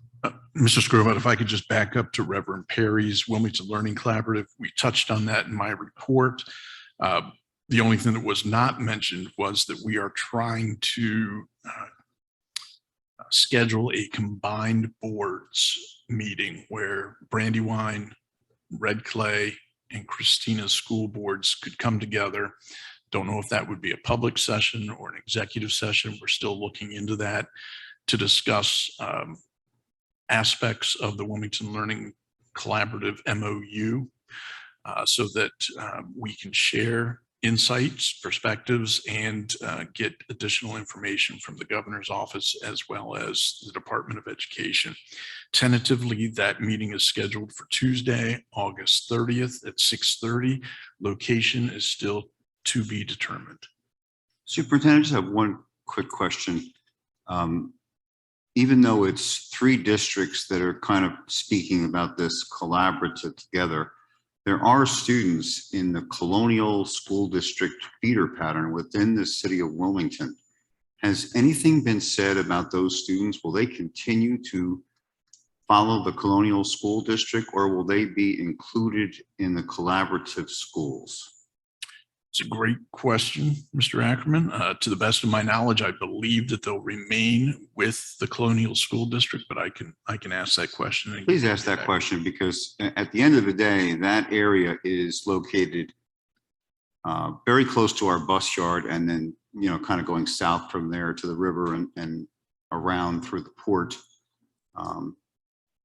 Mr. Scrobot, if I could just back up to Reverend Perry's Wilmington Learning Collaborative. We touched on that in my report. The only thing that was not mentioned was that we are trying to schedule a combined boards meeting where Brandywine, Red Clay, and Christina's school boards could come together. Don't know if that would be a public session or an executive session. We're still looking into that to discuss aspects of the Wilmington Learning Collaborative MOU so that we can share insights, perspectives, and get additional information from the governor's office as well as the Department of Education. Tentatively, that meeting is scheduled for Tuesday, August 30th at 6:30. Location is still to be determined. Superintendent, I just have one quick question. Even though it's 3 districts that are kind of speaking about this collaborative together, there are students in the Colonial School District feeder pattern within the city of Wilmington. Has anything been said about those students? Will they continue to follow the Colonial School District, or will they be included in the collaborative schools? It's a great question, Mr. Ackerman. To the best of my knowledge, I believe that they'll remain with the Colonial School District, but I can ask that question. Please ask that question, because at the end of the day, that area is located very close to our bus yard, and then, you know, kind of going south from there to the river and around through the port.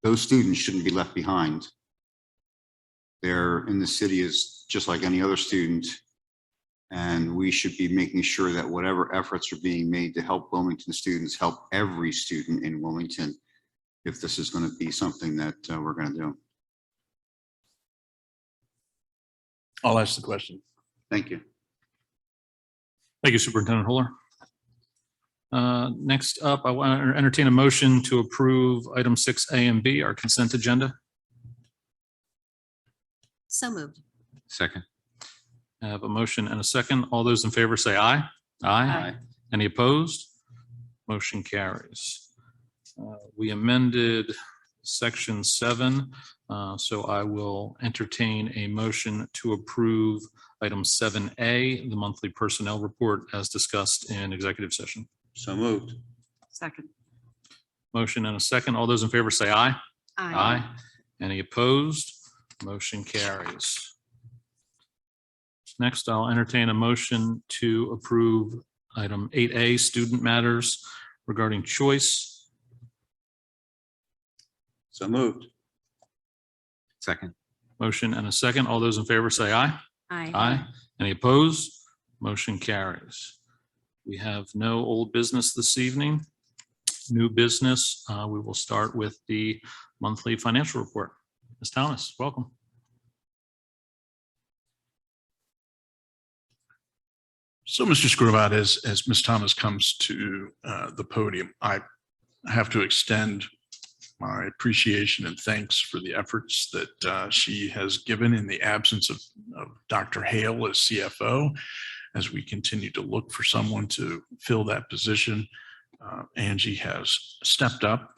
Those students shouldn't be left behind. They're in the city as just like any other student. And we should be making sure that whatever efforts are being made to help Wilmington students help every student in Wilmington, if this is going to be something that we're going to do. I'll ask the question. Thank you. Thank you, Superintendent Huller. Next up, I want to entertain a motion to approve item 6A and B, our consent agenda. So moved. Second. I have a motion and a second. All those in favor say aye. Aye. Any opposed? Motion carries. We amended section 7, so I will entertain a motion to approve item 7A, the monthly personnel report as discussed in executive session. So moved. Second. Motion and a second. All those in favor say aye. Aye. Any opposed? Motion carries. Next, I'll entertain a motion to approve item 8A, student matters regarding choice. So moved. Second. Motion and a second. All those in favor say aye. Aye. Any opposed? Motion carries. We have no old business this evening. New business. We will start with the monthly financial report. Ms. Thomas, welcome. So, Mr. Scrovat, as Ms. Thomas comes to the podium, I have to extend my appreciation and thanks for the efforts that she has given in the absence of Dr. Hale as CFO, as we continue to look for someone to fill that position. Angie has stepped up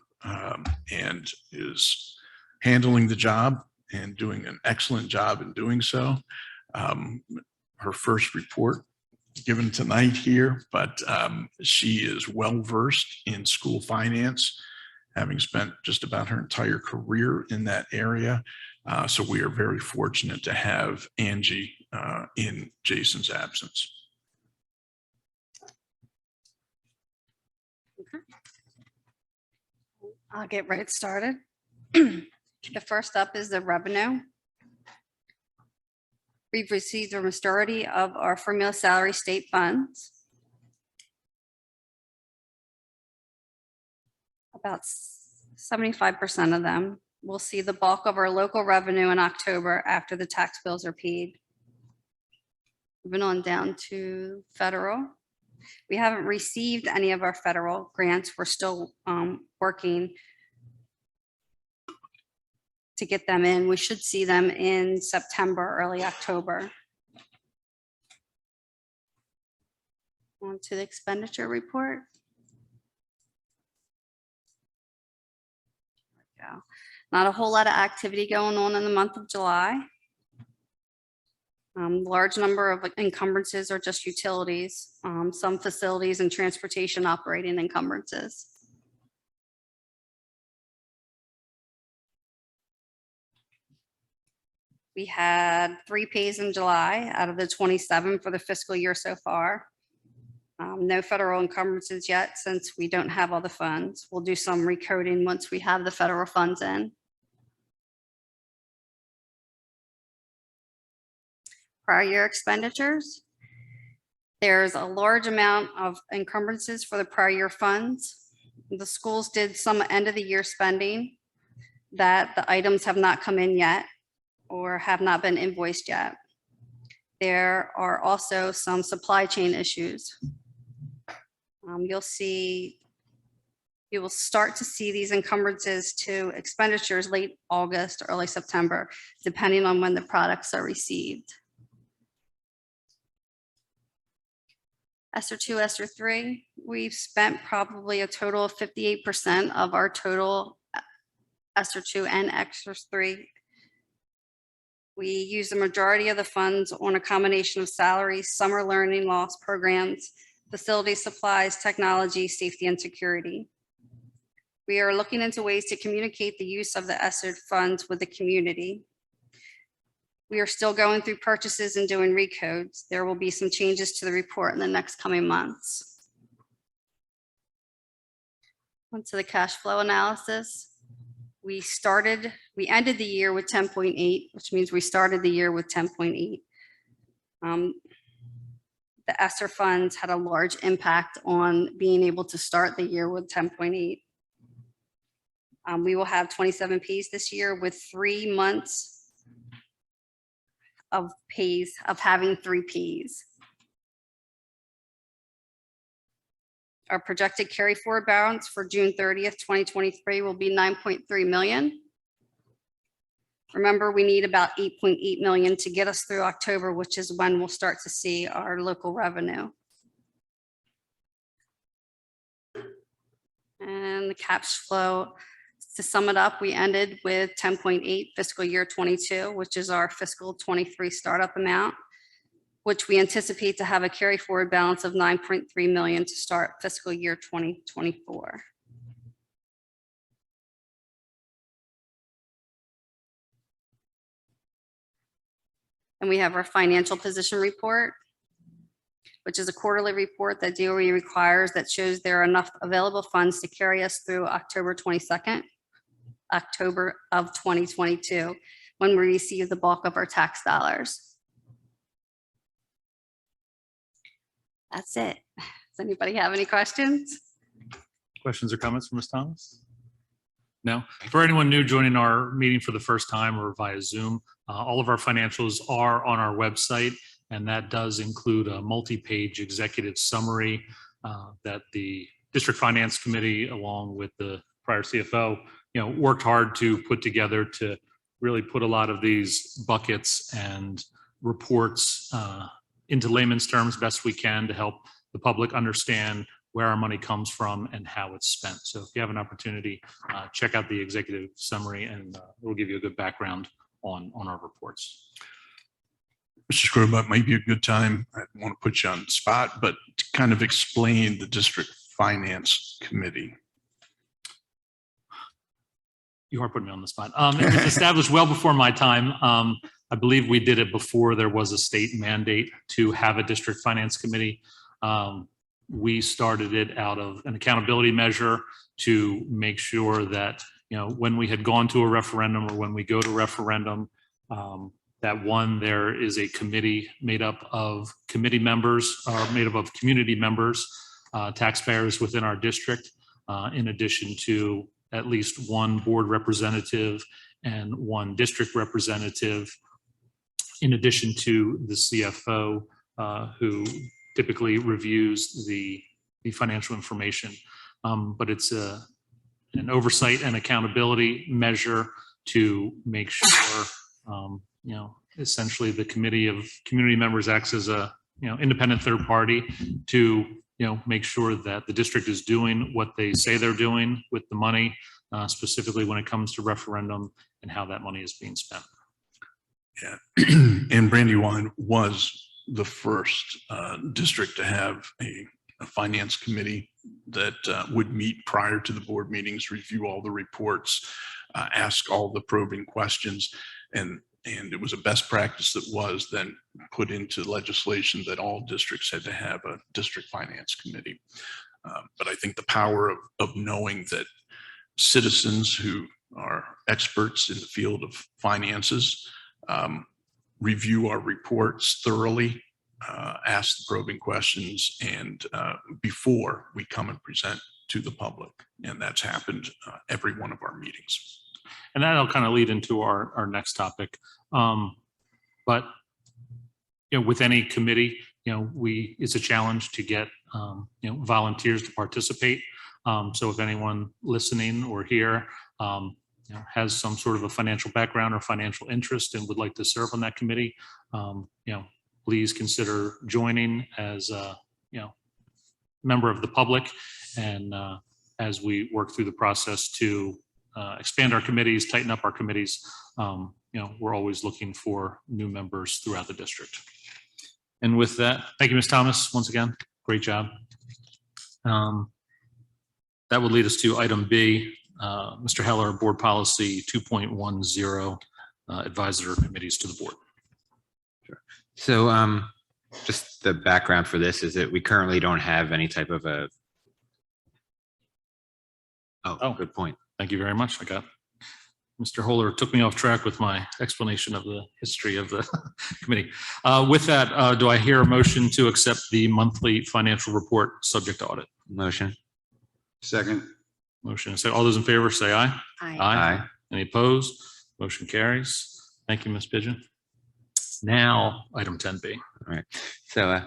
and is handling the job and doing an excellent job in doing so. Her first report given tonight here, but she is well-versed in school finance, having spent just about her entire career in that area. So we are very fortunate to have Angie in Jason's absence. I'll get right started. The first up is the revenue. We've received a majority of our formula salary state funds. About 75% of them. We'll see the bulk of our local revenue in October after the tax bills are paid. Moving on down to federal. We haven't received any of our federal grants. We're still working to get them in. We should see them in September, early October. On to the expenditure report. There we go. Not a whole lot of activity going on in the month of July. Large number of encumbrances are just utilities, some facilities and transportation operating encumbrances. We had 3 pays in July out of the 27 for the fiscal year so far. No federal encumbrances yet since we don't have all the funds. We'll do some recoding once we have the federal funds in. Prior year expenditures. There's a large amount of encumbrances for the prior year funds. The schools did some end of the year spending that the items have not come in yet or have not been invoiced yet. There are also some supply chain issues. You will start to see these encumbrances to expenditures late August, early September, depending on when the products are received. ESSER 2, ESSER 3, we've spent probably a total of 58% of our total ESSER 2 and ESSER 3. We use the majority of the funds on a combination of salaries, summer learning loss programs, facility supplies, technology, safety, and security. We are looking into ways to communicate the use of the ESSER funds with the community. We are still going through purchases and doing recodes. There will be some changes to the report in the next coming months. Onto the cash flow analysis. We ended the year with 10.8, which means we started the year with 10.8. The ESSER funds had a large impact on being able to start the year with 10.8. We will have 27 pays this year with 3 months of having 3 pays. Our projected carry forward balance for June 30th, 2023 will be 9.3 million. Remember, we need about 8.8 million to get us through October, which is when we'll start to see our local revenue. And the cash flow, to sum it up, we ended with 10.8 fiscal year 22, which is our fiscal 23 startup amount, which we anticipate to have a carry forward balance of 9.3 million to start fiscal year 2024. And we have our financial position report, which is a quarterly report that DOE requires that shows there are enough available funds to carry us through October 22nd, October of 2022, when we receive the bulk of our tax dollars. That's it. Does anybody have any questions? Questions or comments from Ms. Thomas? No. For anyone new joining our meeting for the first time or via Zoom, all of our financials are on our website, and that does include a multi-page executive summary that the District Finance Committee, along with the prior CFO, worked hard to put together to really put a lot of these buckets and reports into layman's terms best we can to help the public understand where our money comes from and how it's spent. So if you have an opportunity, check out the executive summary and it will give you a good background on our reports. Mr. Scrobot, might be a good time. I don't want to put you on the spot, but to kind of explain the district finance committee. You are putting me on the spot. It was established well before my time. I believe we did it before there was a state mandate to have a district finance committee. We started it out of an accountability measure to make sure that, you know, when we had gone to a referendum or when we go to referendum, that one, there is a committee made up of committee members, or made up of community members, taxpayers within our district, in addition to at least one board representative and one district representative, in addition to the CFO, who typically reviews the financial information. But it's an oversight and accountability measure to make sure, you know, essentially the committee of community members acts as a, you know, independent third party to, you know, make sure that the district is doing what they say they're doing with the money, specifically when it comes to referendum and how that money is being spent. Yeah, and Brandywine was the first district to have a finance committee that would meet prior to the board meetings, review all the reports, ask all the probing questions, and it was a best practice that was then put into legislation that all districts had to have a district finance committee. But I think the power of knowing that citizens who are experts in the field of finances review our reports thoroughly, ask the probing questions, and before we come and present to the public. And that's happened every one of our meetings. And that'll kind of lead into our next topic. But, you know, with any committee, you know, it's a challenge to get, you know, volunteers to participate. So if anyone listening or here, you know, has some sort of a financial background or financial interest and would like to serve on that committee, you know, please consider joining as a, you know, member of the public. And as we work through the process to expand our committees, tighten up our committees, you know, we're always looking for new members throughout the district. And with that, thank you, Ms. Thomas, once again, great job. That would lead us to item B, Mr. Heller, Board Policy 2.10, Advisor Committees to the Board. Sure. So just the background for this is that we currently don't have any type of a. Oh, good point. Thank you very much. I got Mr. Holler took me off track with my explanation of the history of the committee. With that, do I hear a motion to accept the monthly financial report subject to audit? Motion. Second. Motion. So all those in favor say aye. Aye. Aye. Any opposed? Motion carries. Thank you, Ms. Pigeon. Now, item 10B. All right. So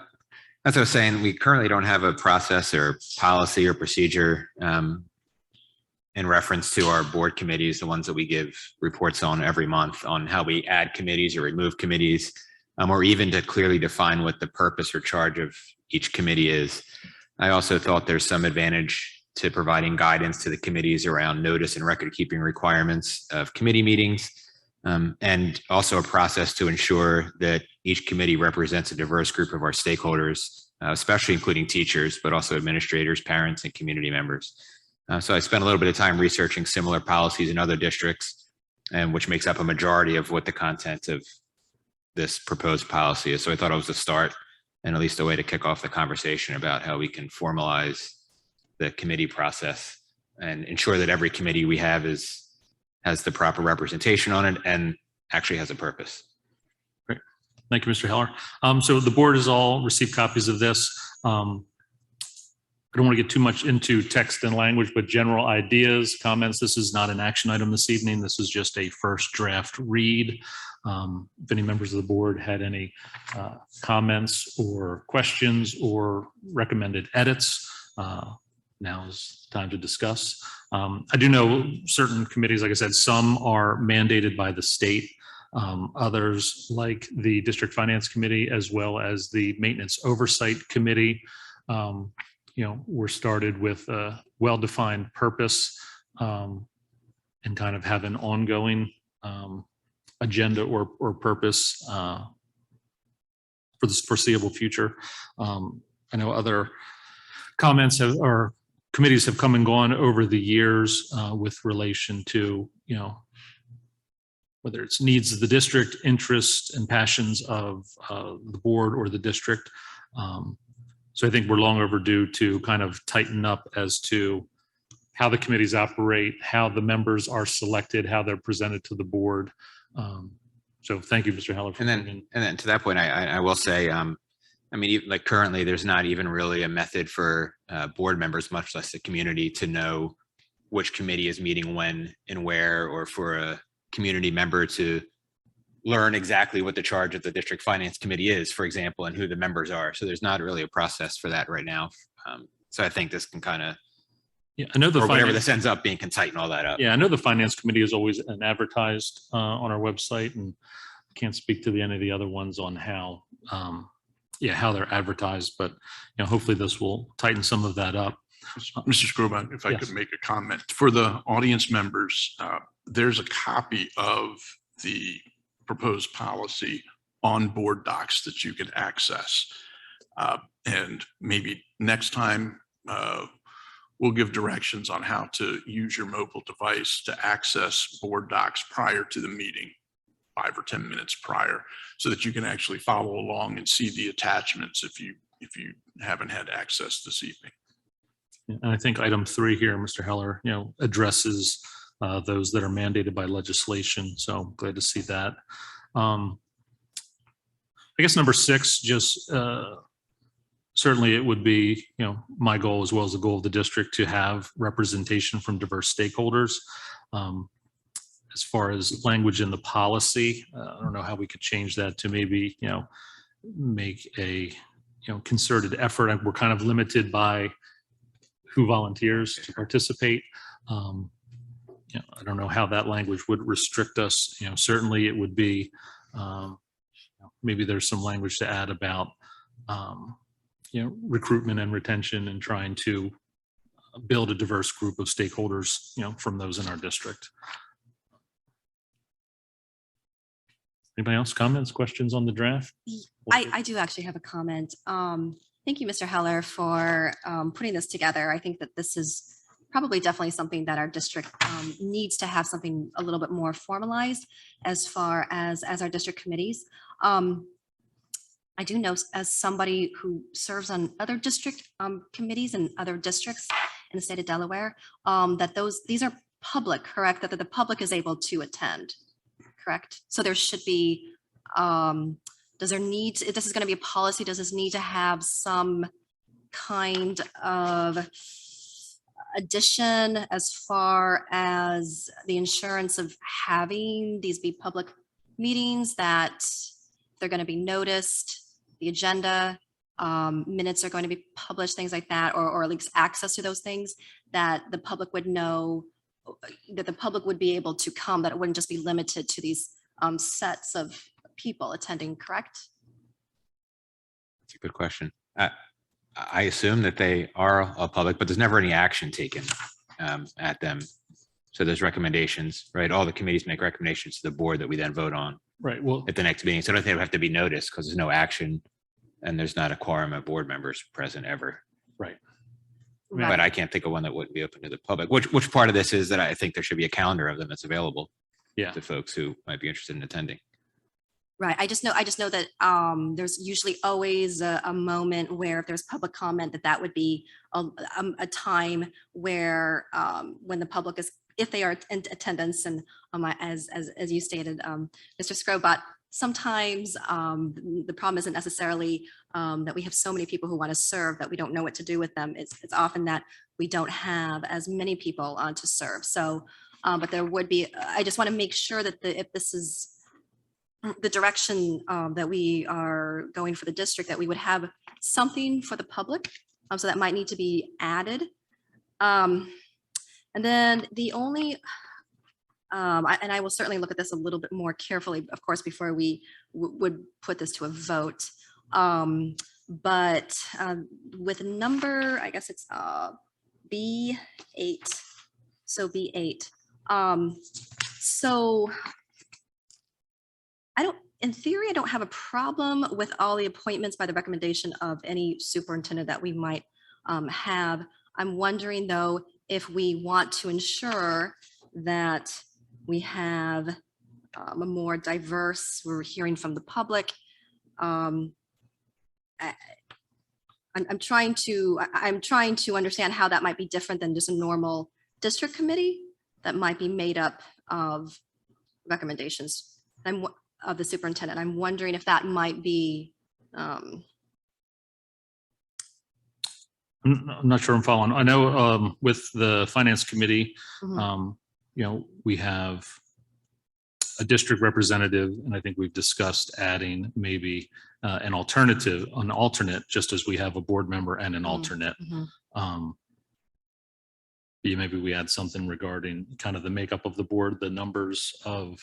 as I was saying, we currently don't have a process or policy or procedure in reference to our board committees, the ones that we give reports on every month, on how we add committees or remove committees, or even to clearly define what the purpose or charge of each committee is. I also thought there's some advantage to providing guidance to the committees around notice and record keeping requirements of committee meetings, and also a process to ensure that each committee represents a diverse group of our stakeholders, especially including teachers, but also administrators, parents, and community members. So I spent a little bit of time researching similar policies in other districts, and which makes up a majority of what the content of this proposed policy is. So I thought it was a start and at least a way to kick off the conversation about how we can formalize the committee process and ensure that every committee we have has the proper representation on it and actually has a purpose. Great. Thank you, Mr. Heller. So the board has all received copies of this. I don't want to get too much into text and language, but general ideas, comments. This is not an action item this evening. This is just a first draft read. If any members of the board had any comments or questions or recommended edits, now is time to discuss. I do know certain committees, like I said, some are mandated by the state. Others, like the District Finance Committee, as well as the Maintenance Oversight Committee, you know, were started with a well-defined purpose and kind of have an ongoing agenda or purpose for the foreseeable future. I know other comments or committees have come and gone over the years with relation to, whether it's needs of the district, interests and passions of the board or the district. So I think we're long overdue to kind of tighten up as to how the committees operate, how the members are selected, how they're presented to the board. So thank you, Mr. Heller. And then to that point, I will say, I mean, like currently, there's not even really a method for board members, much less the community, to know which committee is meeting when and where, or for a community member to learn exactly what the charge of the district finance committee is, for example, and who the members are. So there's not really a process for that right now. So I think this can kind of, I know whatever this ends up being, can tighten all that up. Yeah, I know the finance committee is always advertised on our website, and can't speak to any of the other ones on how, how they're advertised, but hopefully this will tighten some of that up. Mr. Scrobot, if I could make a comment for the audience members, there's a copy of the proposed policy on board docs that you can access. And maybe next time we'll give directions on how to use your mobile device to access board docs prior to the meeting, 5 or 10 minutes prior, so that you can actually follow along and see the attachments if you haven't had access this evening. And I think item 3 here, Mr. Heller, addresses those that are mandated by legislation. So glad to see that. I guess number 6, just certainly it would be, my goal as well as the goal of the district to have representation from diverse stakeholders. As far as language in the policy, I don't know how we could change that to maybe, make a, concerted effort. We're kind of limited by who volunteers to participate. I don't know how that language would restrict us. Certainly it would be, maybe there's some language to add about, recruitment and retention and trying to build a diverse group of stakeholders, from those in our district. Anybody else comments, questions on the draft? I do actually have a comment. Thank you, Mr. Heller, for putting this together. I think that this is probably definitely something that our district needs to have something a little bit more formalized as far as our district committees. I do know, as somebody who serves on other district committees and other districts in the state of Delaware, that these are public, correct? That the public is able to attend, correct? So there should be, does there need, if this is going to be a policy, does this need to have some kind of addition as far as the insurance of having these be public meetings, that they're going to be noticed, the agenda, minutes are going to be published, things like that, or at least access to those things, that the public would know, that the public would be able to come, that it wouldn't just be limited to these sets of people attending, correct? That's a good question. I assume that they are all public, but there's never any action taken at them. So there's recommendations, right? All the committees make recommendations to the board that we then vote on. Right. Well, at the next meeting. So I don't think it would have to be noticed because there's no action and there's not a quorum of board members present ever. Right. But I can't think of one that wouldn't be open to the public. Which part of this is that I think there should be a calendar of them that's available to folks who might be interested in attending. Right. I just know that there's usually always a moment where if there's public comment, that would be a time where when the public is, if they are in attendance, and as you stated, Mr. Scrobot, sometimes the problem isn't necessarily that we have so many people who want to serve that we don't know what to do with them. It's often that we don't have as many people to serve. So, but there would be, I just want to make sure that if this is the direction that we are going for the district, that we would have something for the public. So that might need to be added. And then the only, and I will certainly look at this a little bit more carefully, of course, before we would put this to a vote. But with number, I guess it's B8. So B8. So in theory, I don't have a problem with all the appointments by the recommendation of any superintendent that we might have. I'm wondering though, if we want to ensure that we have a more diverse, we're hearing from the public. I'm trying to understand how that might be different than just a normal district committee that might be made up of recommendations of the superintendent. I'm wondering if that might be. I'm not sure I'm following. I know with the finance committee, we have a district representative, and I think we've discussed adding maybe an alternate, just as we have a board member and an alternate. Maybe we add something regarding kind of the makeup of the board, the numbers of.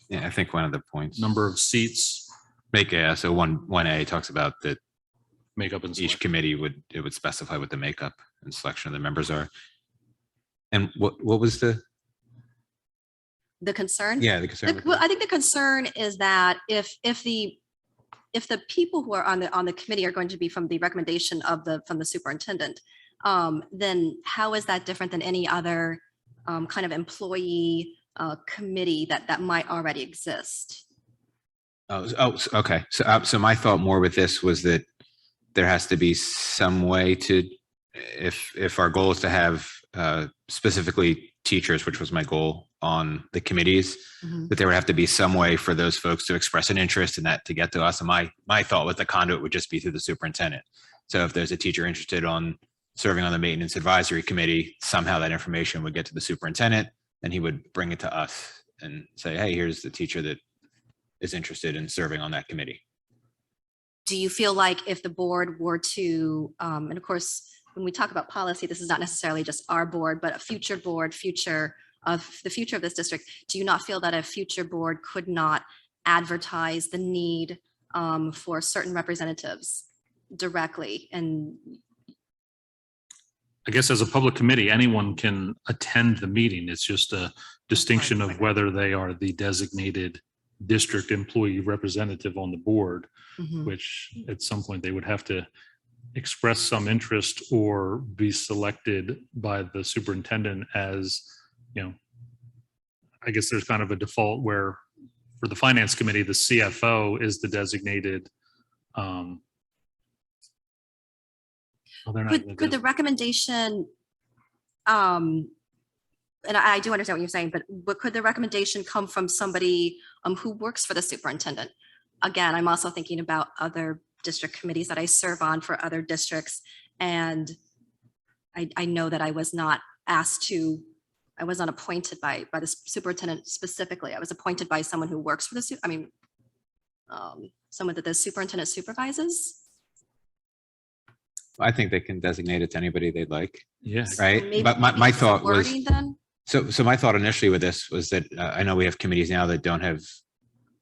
Yeah, I think one of the points. Number of seats. So 1A talks about that makeup and each committee would specify what the makeup and selection of the members are. And what was the concern? Yeah, the concern. Well, I think the concern is that if the people who are on the committee are going to be from the recommendation of from the superintendent, then how is that different than any other kind of employee committee that might already exist? Okay. So my thought more with this was that there has to be some way to, if our goal is to have specifically teachers, which was my goal on the committees, that there would have to be some way for those folks to express an interest in that to get to us. And my thought with the conduit would just be through the superintendent. So if there's a teacher interested on serving on the maintenance advisory committee, somehow that information would get to the superintendent and he would bring it to us and say, hey, here's the teacher that is interested in serving on that committee. Do you feel like if the board were to, and of course, when we talk about policy, this is not necessarily just our board, but a future board, the future of this district, do you not feel that a future board could not advertise the need for certain representatives directly? And I guess as a public committee, anyone can attend the meeting. It's just a distinction of whether they are the designated district employee representative on the board, which at some point they would have to express some interest or be selected by the superintendent as, I guess there's kind of a default where for the finance committee, the CFO is the designated. Could the recommendation, and I do understand what you're saying, but could the recommendation come from somebody who works for the superintendent? Again, I'm also thinking about other district committees that I serve on for other districts. And I know that I was not appointed by the superintendent specifically. I was appointed by someone who works for someone that the superintendent supervises. I think they can designate it to anybody they'd like. Yes. Right. But my thought was, then? so my thought initially with this was that I know we have committees now that don't have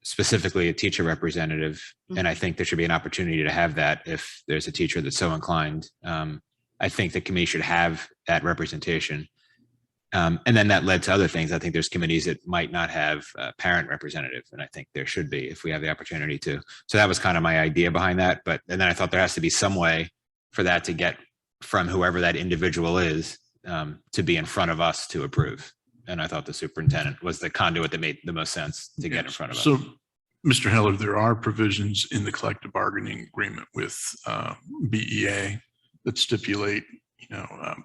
specifically a teacher representative. And I think there should be an opportunity to have that if there's a teacher that's so inclined. I think the committee should have that representation. And then that led to other things. I think there's committees that might not have a parent representative. And I think there should be if we have the opportunity to. So that was kind of my idea behind that. And then I thought there has to be some way for that to get from whoever that individual is to be in front of us to approve. And I thought the superintendent was the conduit that made the most sense to get in front of us. So, Mr. Heller, there are provisions in the collective bargaining agreement with BEA that stipulate,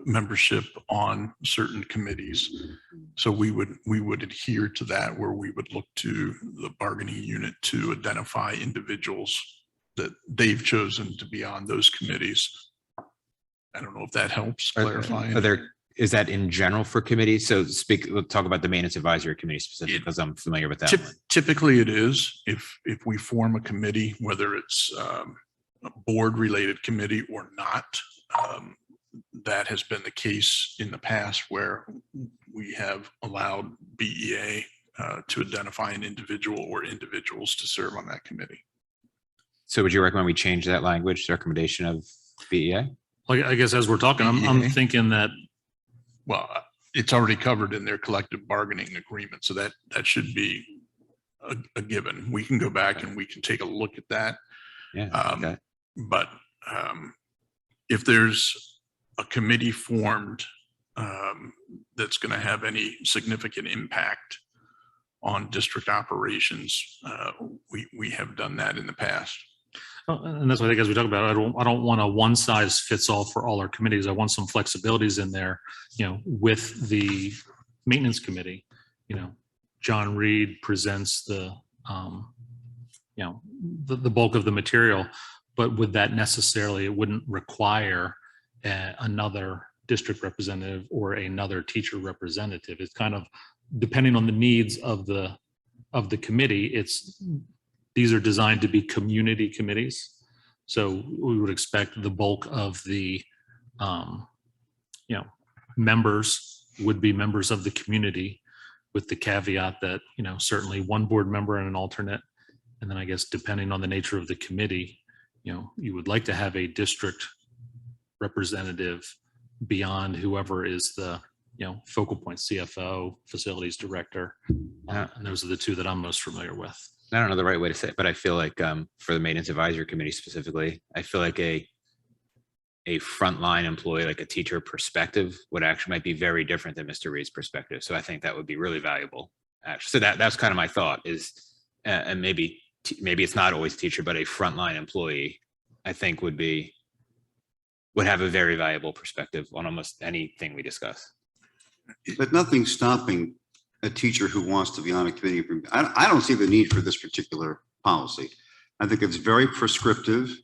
membership on certain committees. So we would adhere to that, where we would look to the bargaining unit to identify individuals that they've chosen to be on those committees. I don't know if that helps clarify. Is that in general for committees? So we'll talk about the maintenance advisory committee specifically, because I'm familiar with that one. Typically it is, if we form a committee, whether it's a board related committee or not, that has been the case in the past where we have allowed BEA to identify an individual or individuals to serve on that committee. So would you recommend we change that language to recommendation of BEA? Well, I guess as we're talking, I'm thinking that. Well, it's already covered in their collective bargaining agreement, so that should be a given. We can go back and we can take a look at that. Yeah. Okay. But if there's a committee formed that's going to have any significant impact on district operations, we have done that in the past. And that's what I think as we talk about, I don't want a one size fits all for all our committees. I want some flexibilities in there, with the maintenance committee, John Reed presents the bulk of the material, but would that necessarily, it wouldn't require another district representative or another teacher representative. It's kind of depending on the needs of the committee. These are designed to be community committees. So we would expect the bulk of the, members would be members of the community, with the caveat that, certainly one board member and an alternate. And then I guess depending on the nature of the committee, you would like to have a district representative beyond whoever is the, focal point, CFO, facilities director. And those are the two that I'm most familiar with. I don't know the right way to say it, but I feel like for the maintenance advisory committee specifically, I feel like a frontline employee, like a teacher perspective, would actually might be very different than Mr. Reed's perspective. So I think that would be really valuable. Actually, so that's kind of my thought is, and maybe it's not always teacher, but a frontline employee, I think would have a very valuable perspective on almost anything we discuss. But nothing's stopping a teacher who wants to be on a committee. I don't see the need for this particular policy. I think it's very prescriptive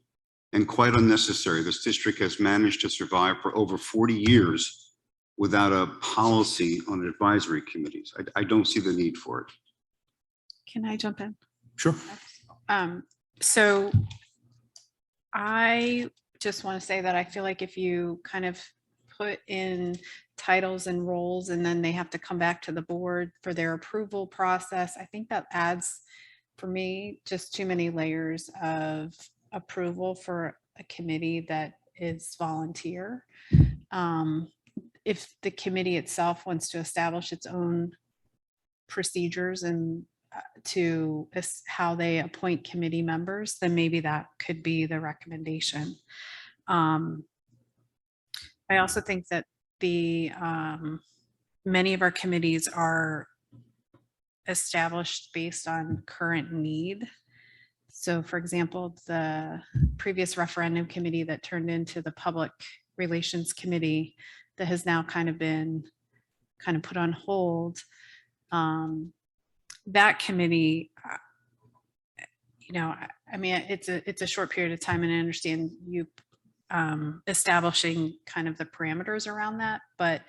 and quite unnecessary. This district has managed to survive for over 40 years without a policy on advisory committees. I don't see the need for it. Can I jump in? Sure. So I just want to say that I feel like if you kind of put in titles and roles and then they have to come back to the board for their approval process, I think that adds, for me, just too many layers of approval for a committee that is volunteer. If the committee itself wants to establish its own procedures and to how they appoint committee members, then maybe that could be the recommendation. I also think that many of our committees are established based on current need. So for example, the previous referendum committee that turned into the public relations committee that has now been put on hold, that committee, I mean, it's a short period of time, and I understand you establishing the parameters around that, but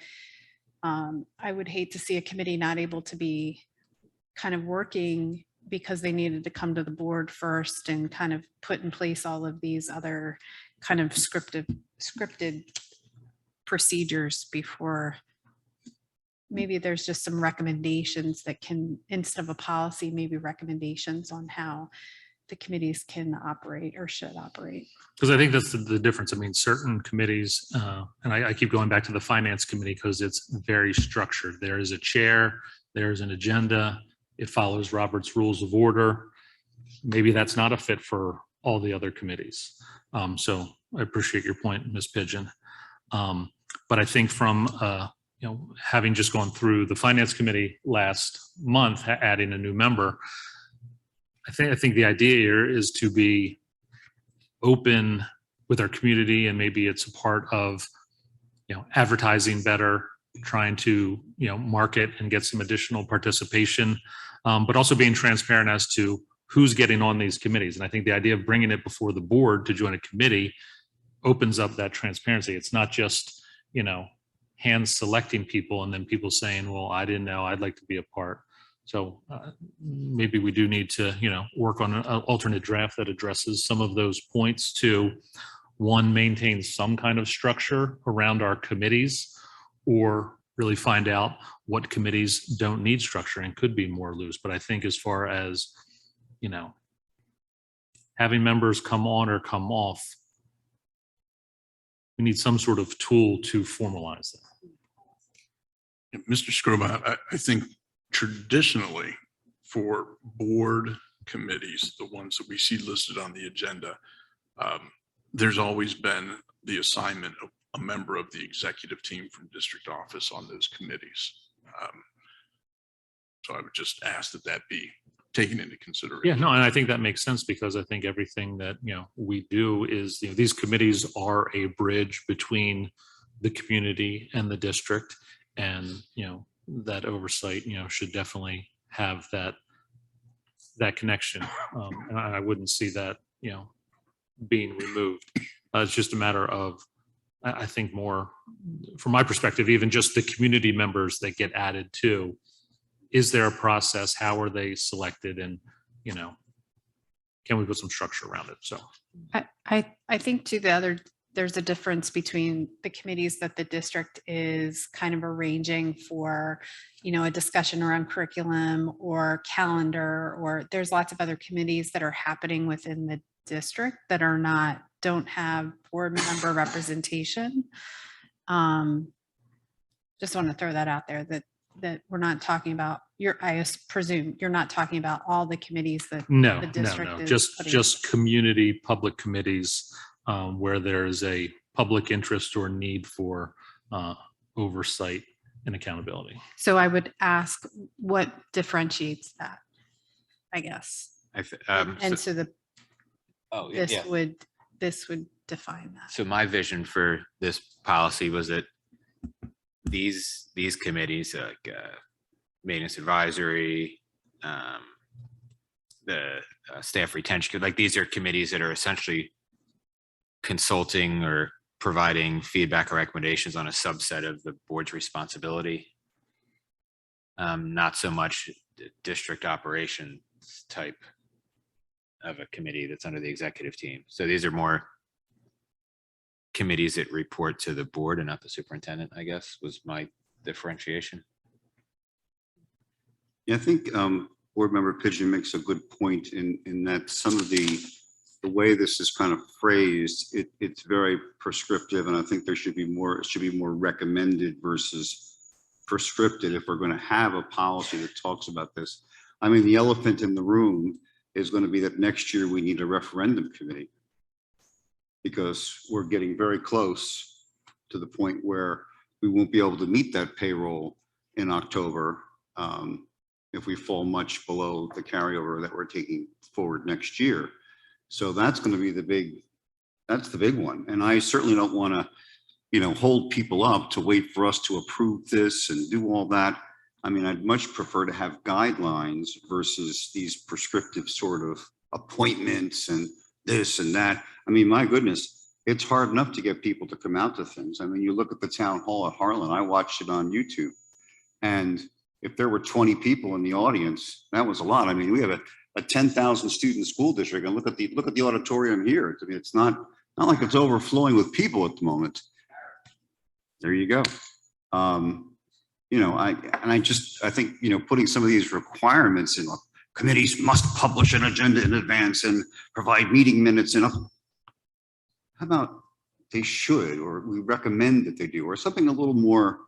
I would hate to see a committee not able to be working because they needed to come to the board first and put in place all of these other scripted procedures before. Maybe there's just some recommendations that can, instead of a policy, maybe recommendations on how the committees can operate or should operate. Because I think that's the difference. I mean, certain committees, and I keep going back to the finance committee because it's very structured. There is a chair, there's an agenda, it follows Robert's Rules of Order. Maybe that's not a fit for all the other committees. So I appreciate your point, Ms. Pigeon. But I think from, having just gone through the finance committee last month, adding a new member, I think the idea here is to be open with our community, and maybe it's a part of, advertising better, trying to, market and get some additional participation, but also being transparent as to who's getting on these committees. And I think the idea of bringing it before the board to join a committee opens up that transparency. It's not just, hand selecting people and then people saying, well, I didn't know, I'd like to be a part. So maybe we do need to, work on an alternate draft that addresses some of those points to, one, maintain some kind of structure around our committees, or really find out what committees don't need structure and could be more loose. But I think as far as, having members come on or come off, we need some sort of tool to formalize that. Mr. Scroba, I think traditionally for board committees, the ones that we see listed on the agenda, there's always been the assignment of a member of the executive team from district office on those committees. So I would just ask that that be taken into consideration. Yeah, no, and I think that makes sense because I think everything that, we do is, these committees are a bridge between the community and the district. And, that oversight, should definitely have that connection. And I wouldn't see that, being removed. It's just a matter of, I think more from my perspective, even just the community members that get added to, is there a process? How are they selected? And, can we put some structure around it? So I think too, there's a difference between the committees that the district is kind of arranging for, a discussion around curriculum or calendar, or there's lots of other committees that are happening within the district that don't have board member representation. Just want to throw that out there that we're not talking about I presume you're not talking about all the committees that the district is just community public committees where there's a public interest or need for oversight and accountability. So I would ask what differentiates that, I guess. This would define that. So my vision for this policy was that these committees, like maintenance advisory, the staff retention, like these are committees that are essentially consulting or providing feedback or recommendations on a subset of the board's responsibility. Not so much the district operations type of a committee that's under the executive team. So these are more committees that report to the board and not the superintendent, I guess, was my differentiation. Yeah, I think Board Member Pigeon makes a good point in that some of the way this is kind of phrased, it's very prescriptive, and I think there should be more. It should be more recommended versus prescriptive if we're going to have a policy that talks about this. I mean, the elephant in the room is going to be that next year we need a referendum committee because we're getting very close to the point where we won't be able to meet that payroll in October if we fall much below the carryover that we're taking forward next year. So that's going to be the big one. And I certainly don't want to, hold people up to wait for us to approve this and do all that. I mean, I'd much prefer to have guidelines versus these prescriptive sort of appointments and this and that. I mean, my goodness, it's hard enough to get people to come out to things. I mean, you look at the town hall at Harlan, I watched it on YouTube, and if there were 20 people in the audience, that was a lot. I mean, we have a 10,000 student school district, and look at the auditorium here. I mean, it's not like it's overflowing with people at the moment. There you go. I think, putting some of these requirements in, committees must publish an agenda in advance and provide meeting minutes and how about they should, or we recommend that they do, or something a little more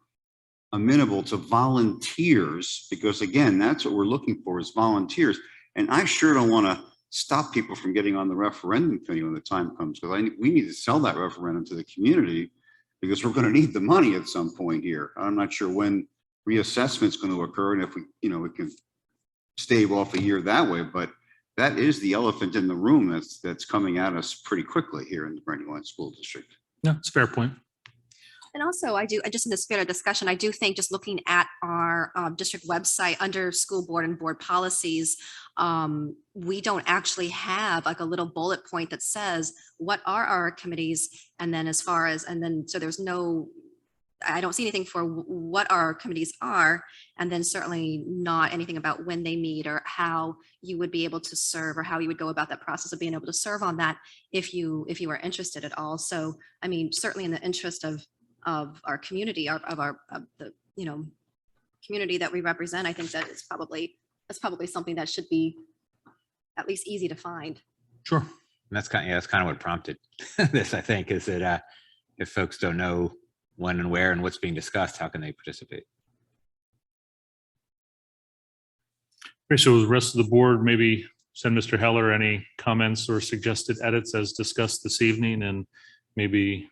amenable to volunteers, because again, that's what we're looking for is volunteers. And I sure don't want to stop people from getting on the referendum committee when the time comes, because we need to sell that referendum to the community because we're going to need the money at some point here. I'm not sure when reassessment is going to occur and if we can stave off a year that way, but that is the elephant in the room that's coming at us pretty quickly here in the Brandywine School District. Yeah, it's a fair point. And also, just in the spirit of discussion, I do think just looking at our district website under school board and board policies, we don't actually have like a little bullet point that says what are our committees, and then so there's no, I don't see anything for what our committees are, and then certainly not anything about when they meet or how you would be able to serve or how you would go about that process of being able to serve on that if you are interested at all. So, I mean, certainly in the interest of our community, of the community that we represent, I think that that's probably something that should be at least easy to find. Sure. And that's kind of what prompted this, I think, is that if folks don't know when and where and what's being discussed, how can they participate? Okay, so the rest of the board, maybe send Mr. Heller any comments or suggested edits as discussed this evening, and maybe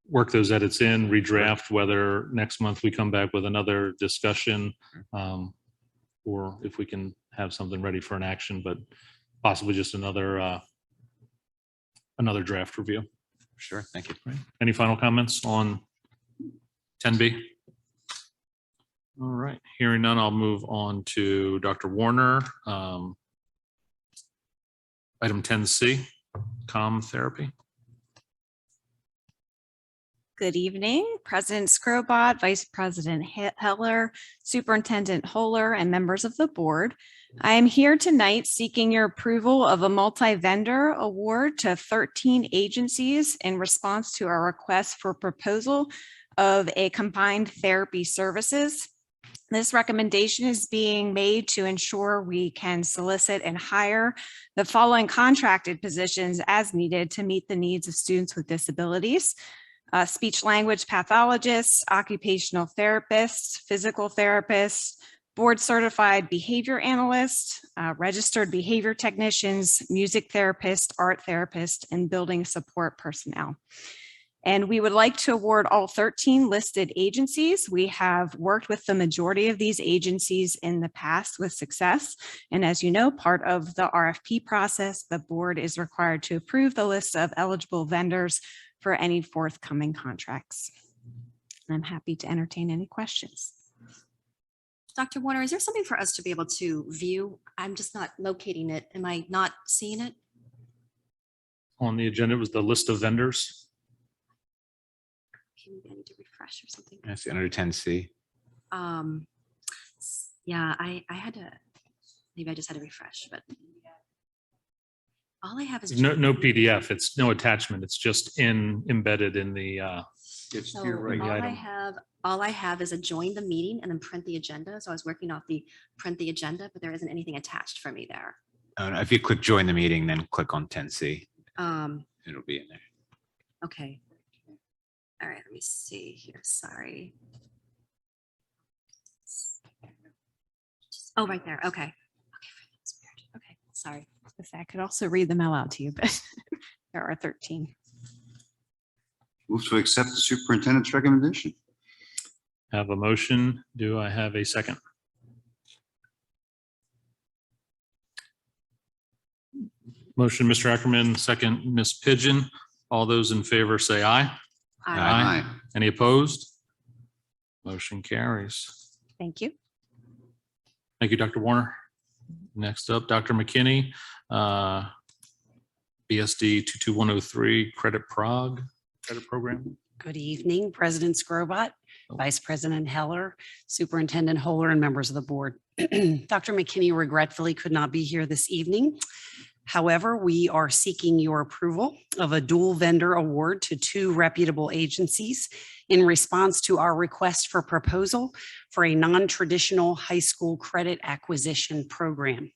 work those edits in, redraft, whether next month we come back with another discussion, or if we can have something ready for an action, but possibly just another draft review. Sure, thank you. Any final comments on 10B? All right, hearing none, I'll move on to Dr. Warner. Item 10C, comm therapy. Good evening, President Scrobot, Vice President Heller, Superintendent Holler, and members of the board. I am here tonight seeking your approval of a multi-vendor award to 13 agencies in response to our request for proposal of a combined therapy services. This recommendation is being made to ensure we can solicit and hire the following contracted positions as needed to meet the needs of students with disabilities: speech language pathologists, occupational therapists, physical therapists, board certified behavior analysts, registered behavior technicians, music therapists, art therapists, and building support personnel. And we would like to award all 13 listed agencies. We have worked with the majority of these agencies in the past with success. And as you know, part of the RFP process, the board is required to approve the list of eligible vendors for any forthcoming contracts. And I'm happy to entertain any questions. Dr. Warner, is there something for us to be able to view? I'm just not locating it. Am I not seeing it? On the agenda was the list of vendors. Maybe I need to refresh or something. That's under 10C. Yeah, I had to, maybe I just had to refresh, but all I have is. No PDF. It's no attachment. It's just embedded in the. It's So here right. all I have is a join the meeting and then print the agenda. So I was working off the print the agenda, but there isn't anything attached for me there. If you click join the meeting, then click on 10C. It'll be in there. Okay. All right, let me see here. Sorry. Oh, right there. Okay. Okay, sorry. I could also read them all out to you, but there are 13. Move to accept the superintendent's recommendation. Have a motion. Do I have a second? Motion, Mr. Ackerman, second, Ms. Pigeon. All those in favor say aye. Aye. Any opposed? Motion carries. Thank you. Thank you, Dr. Warner. Next up, Dr. McKinney, BSD 22103 Credit Program. Good evening, President Scrobot, Vice President Heller, Superintendent Holler, and members of the board. Dr. McKinney regretfully could not be here this evening. However, we are seeking your approval of a dual vendor award to 2 reputable agencies in response to our request for proposal for a non-traditional high school credit acquisition program.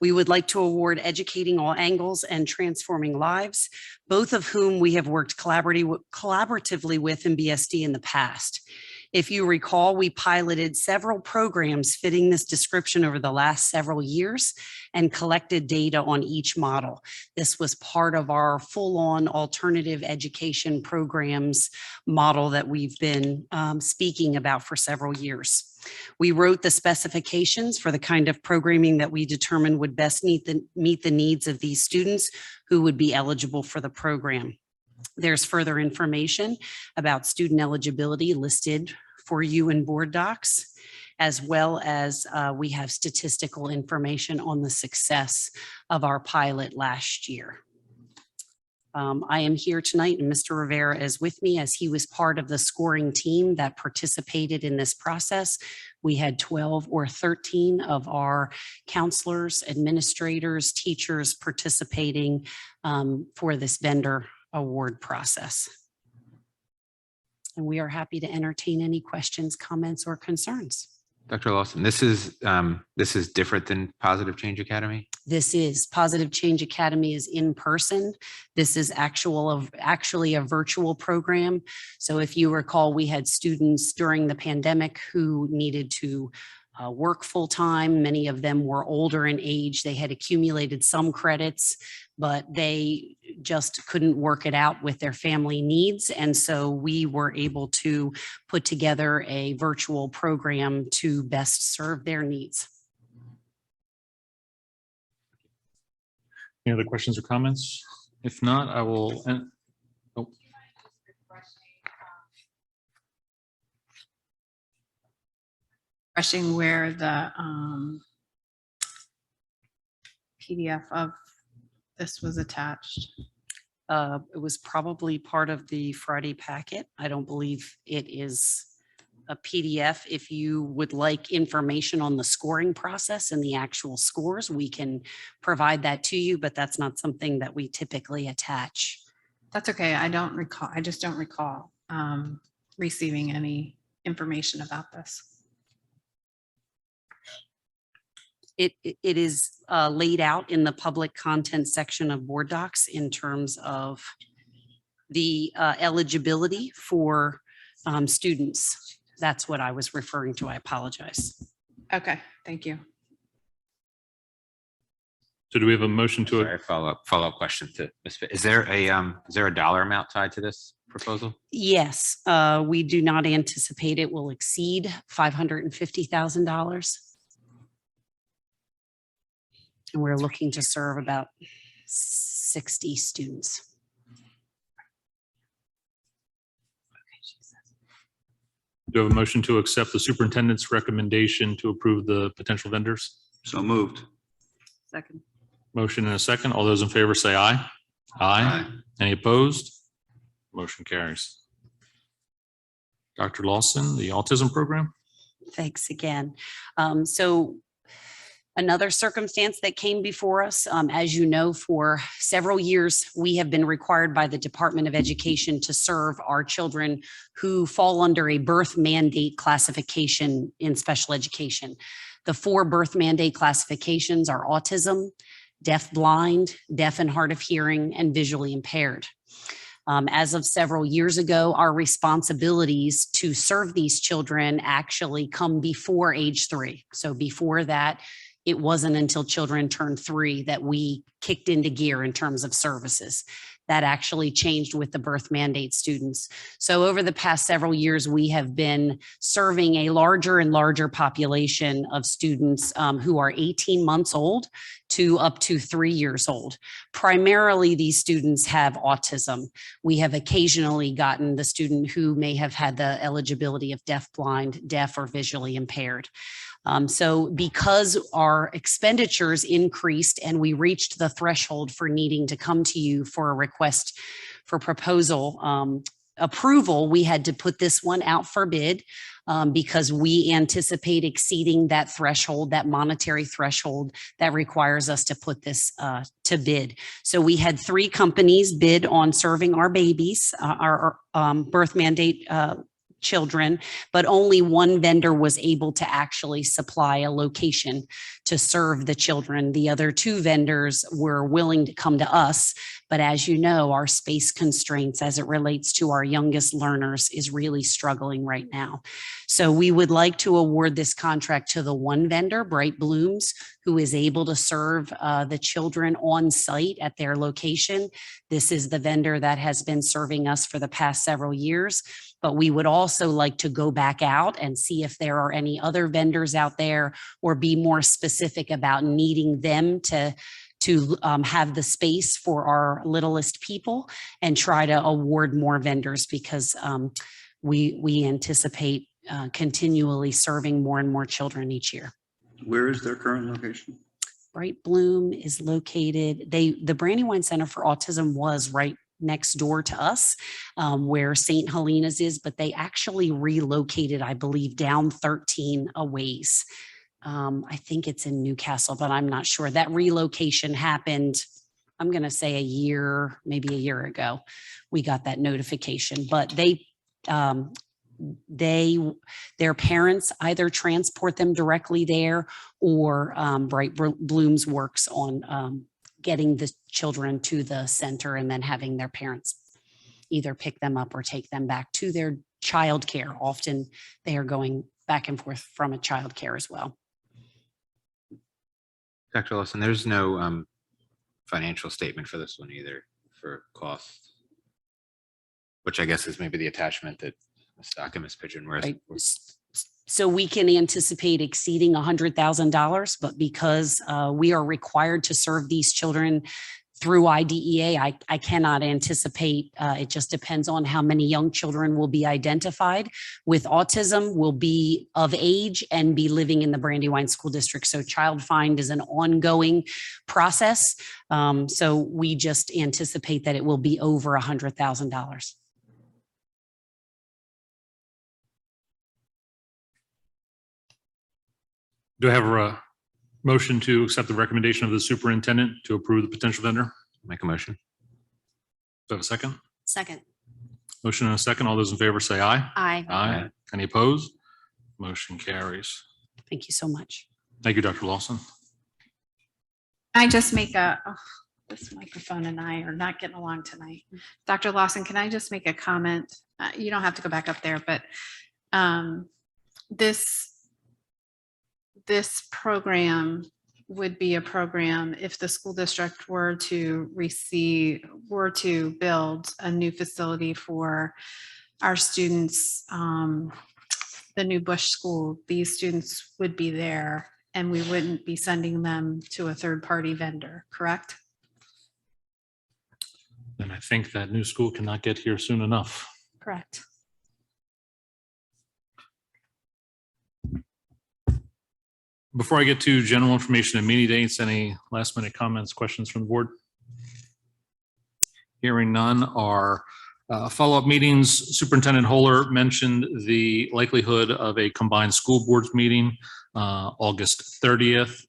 We would like to award Educating All Angles and Transforming Lives, both of whom we have worked collaboratively with in BSD in the past. If you recall, we piloted several programs fitting this description over the last several years and collected data on each model. This was part of our full-on alternative education programs model that we've been speaking about for several years. We wrote the specifications for the kind of programming that we determined would best meet the needs of these students who would be eligible for the program. There's further information about student eligibility listed for you in board docs, as well as we have statistical information on the success of our pilot last year. I am here tonight and Mr. Rivera is with me as he was part of the scoring team that participated in this process. We had 12 or 13 of our counselors, administrators, teachers participating for this vendor award process. And we are happy to entertain any questions, comments, or concerns. Dr. Lawson, this is different than Positive Change Academy? This is Positive Change Academy is in person. This is actually a virtual program. So if you recall, we had students during the pandemic who needed to work full-time. Many of them were older in age. They had accumulated some credits, but they just couldn't work it out with their family needs. And so we were able to put together a virtual program to best serve their needs. Any other questions or comments? If not, I will. Oh. Refreshing where the PDF of this was attached. It was probably part of the Friday packet. I don't believe it is a PDF. If you would like information on the scoring process and the actual scores, we can provide that to you, but that's not something that we typically attach. That's okay. I don't recall. I just don't recall receiving any information about this. It is laid out in the public content section of board docs in terms of the eligibility for students. That's what I was referring to. I apologize. Okay, thank you. So do we have a motion to Sorry, follow-up question to Ms. Is there a dollar amount tied to this proposal? Yes, we do not anticipate it will exceed $550,000. And we're looking to serve about 60 students. Do you have a motion to accept the superintendent's recommendation to approve the potential vendors? So moved. Second. Motion and a second. All those in favor say aye. Aye. Any opposed? Motion carries. Dr. Lawson, the autism program. Thanks again. So another circumstance that came before us, as you know, for several years, we have been required by the Department of Education to serve our children who fall under a birth mandate classification in special education. The 4 birth mandate classifications are autism, deaf blind, deaf and hard of hearing, and visually impaired. As of several years ago, our responsibilities to serve these children actually come before age 3. So before that, it wasn't until children turned 3 that we kicked into gear in terms of services. That actually changed with the birth mandate students. So over the past several years, we have been serving a larger and larger population of students who are 18 months old to up to 3 years old. Primarily, these students have autism. We have occasionally gotten the student who may have had the eligibility of deaf blind, deaf, or visually impaired. So because our expenditures increased and we reached the threshold for needing to come to you for a request for proposal approval, we had to put this one out for bid because we anticipate exceeding that threshold, that monetary threshold that requires us to put this to bid. So we had 3 companies bid on serving our babies, our birth mandate children, but only one vendor was able to actually supply a location to serve the children. The other 2 vendors were willing to come to us, but as you know, our space constraints as it relates to our youngest learners is really struggling right now. So we would like to award this contract to the one vendor, Bright Blooms, who is able to serve the children on site at their location. This is the vendor that has been serving us for the past several years. But we would also like to go back out and see if there are any other vendors out there or be more specific about needing them to have the space for our littlest people and try to award more vendors because we anticipate continually serving more and more children each year. Where is their current location? Bright Bloom is located, the Brandywine Center for Autism was right next door to us where St. Helena's is, but they actually relocated, I believe, down 13 a ways. I think it's in Newcastle, but I'm not sure. That relocation happened, I'm going to say maybe a year ago, we got that notification, but their parents either transport them directly there or Bright Blooms works on getting the children to the center and then having their parents either pick them up or take them back to their childcare. Often they are going back and forth from a childcare as well. Dr. Lawson, there's no financial statement for this one either for cost, which I guess is maybe the attachment that Ms. Stock and Ms. Pigeon were. Right. So we can anticipate exceeding $100,000, but because we are required to serve these children through IDEA, I cannot anticipate. It just depends on how many young children will be identified with autism, will be of age, and be living in the Brandywine School District. So Child Find is an ongoing process. So we just anticipate that it will be over $100,000. Do I have a motion to accept the recommendation of the superintendent to approve the potential vendor? Make a motion. Do I have a second? Second. Motion and a second. All those in favor say aye. Aye. Aye. Any opposed? Motion carries. Thank you so much. Thank you, Dr. Lawson. I just make this microphone and I are not getting along tonight. Dr. Lawson, can I just make a comment? You don't have to go back up there, but this program would be a program if the school district were to build a new facility for our students, the new Bush School, these students would be there and we wouldn't be sending them to a third-party vendor, correct? And I think that new school cannot get here soon enough. Correct. Before I get to general information and meeting dates, any last minute comments, questions from the board? Hearing none. Our follow-up meetings, Superintendent Holler mentioned the likelihood of a combined school boards meeting August 30th.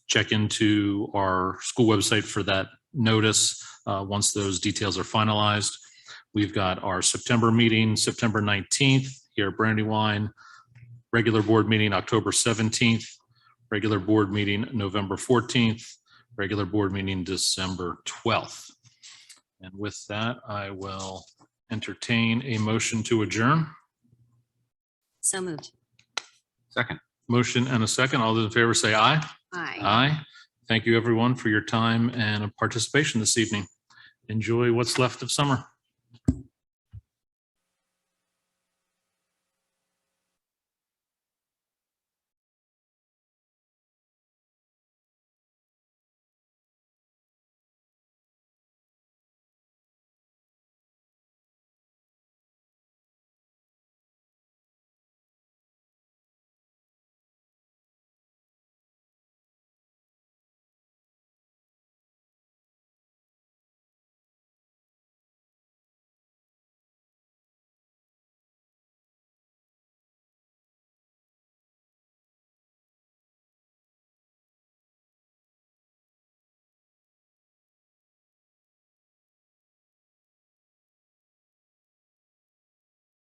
Check into our school website for that notice once those details are finalized. We've got our September meeting, September 19th here at Brandywine. Regular board meeting October 17th, regular board meeting November 14th, regular board meeting December 12th. And with that, I will entertain a motion to adjourn. So moved. Second. Motion and a second. All those in favor say aye. Aye. Aye. Thank you, everyone, for your time and participation this evening. Enjoy what's left of summer.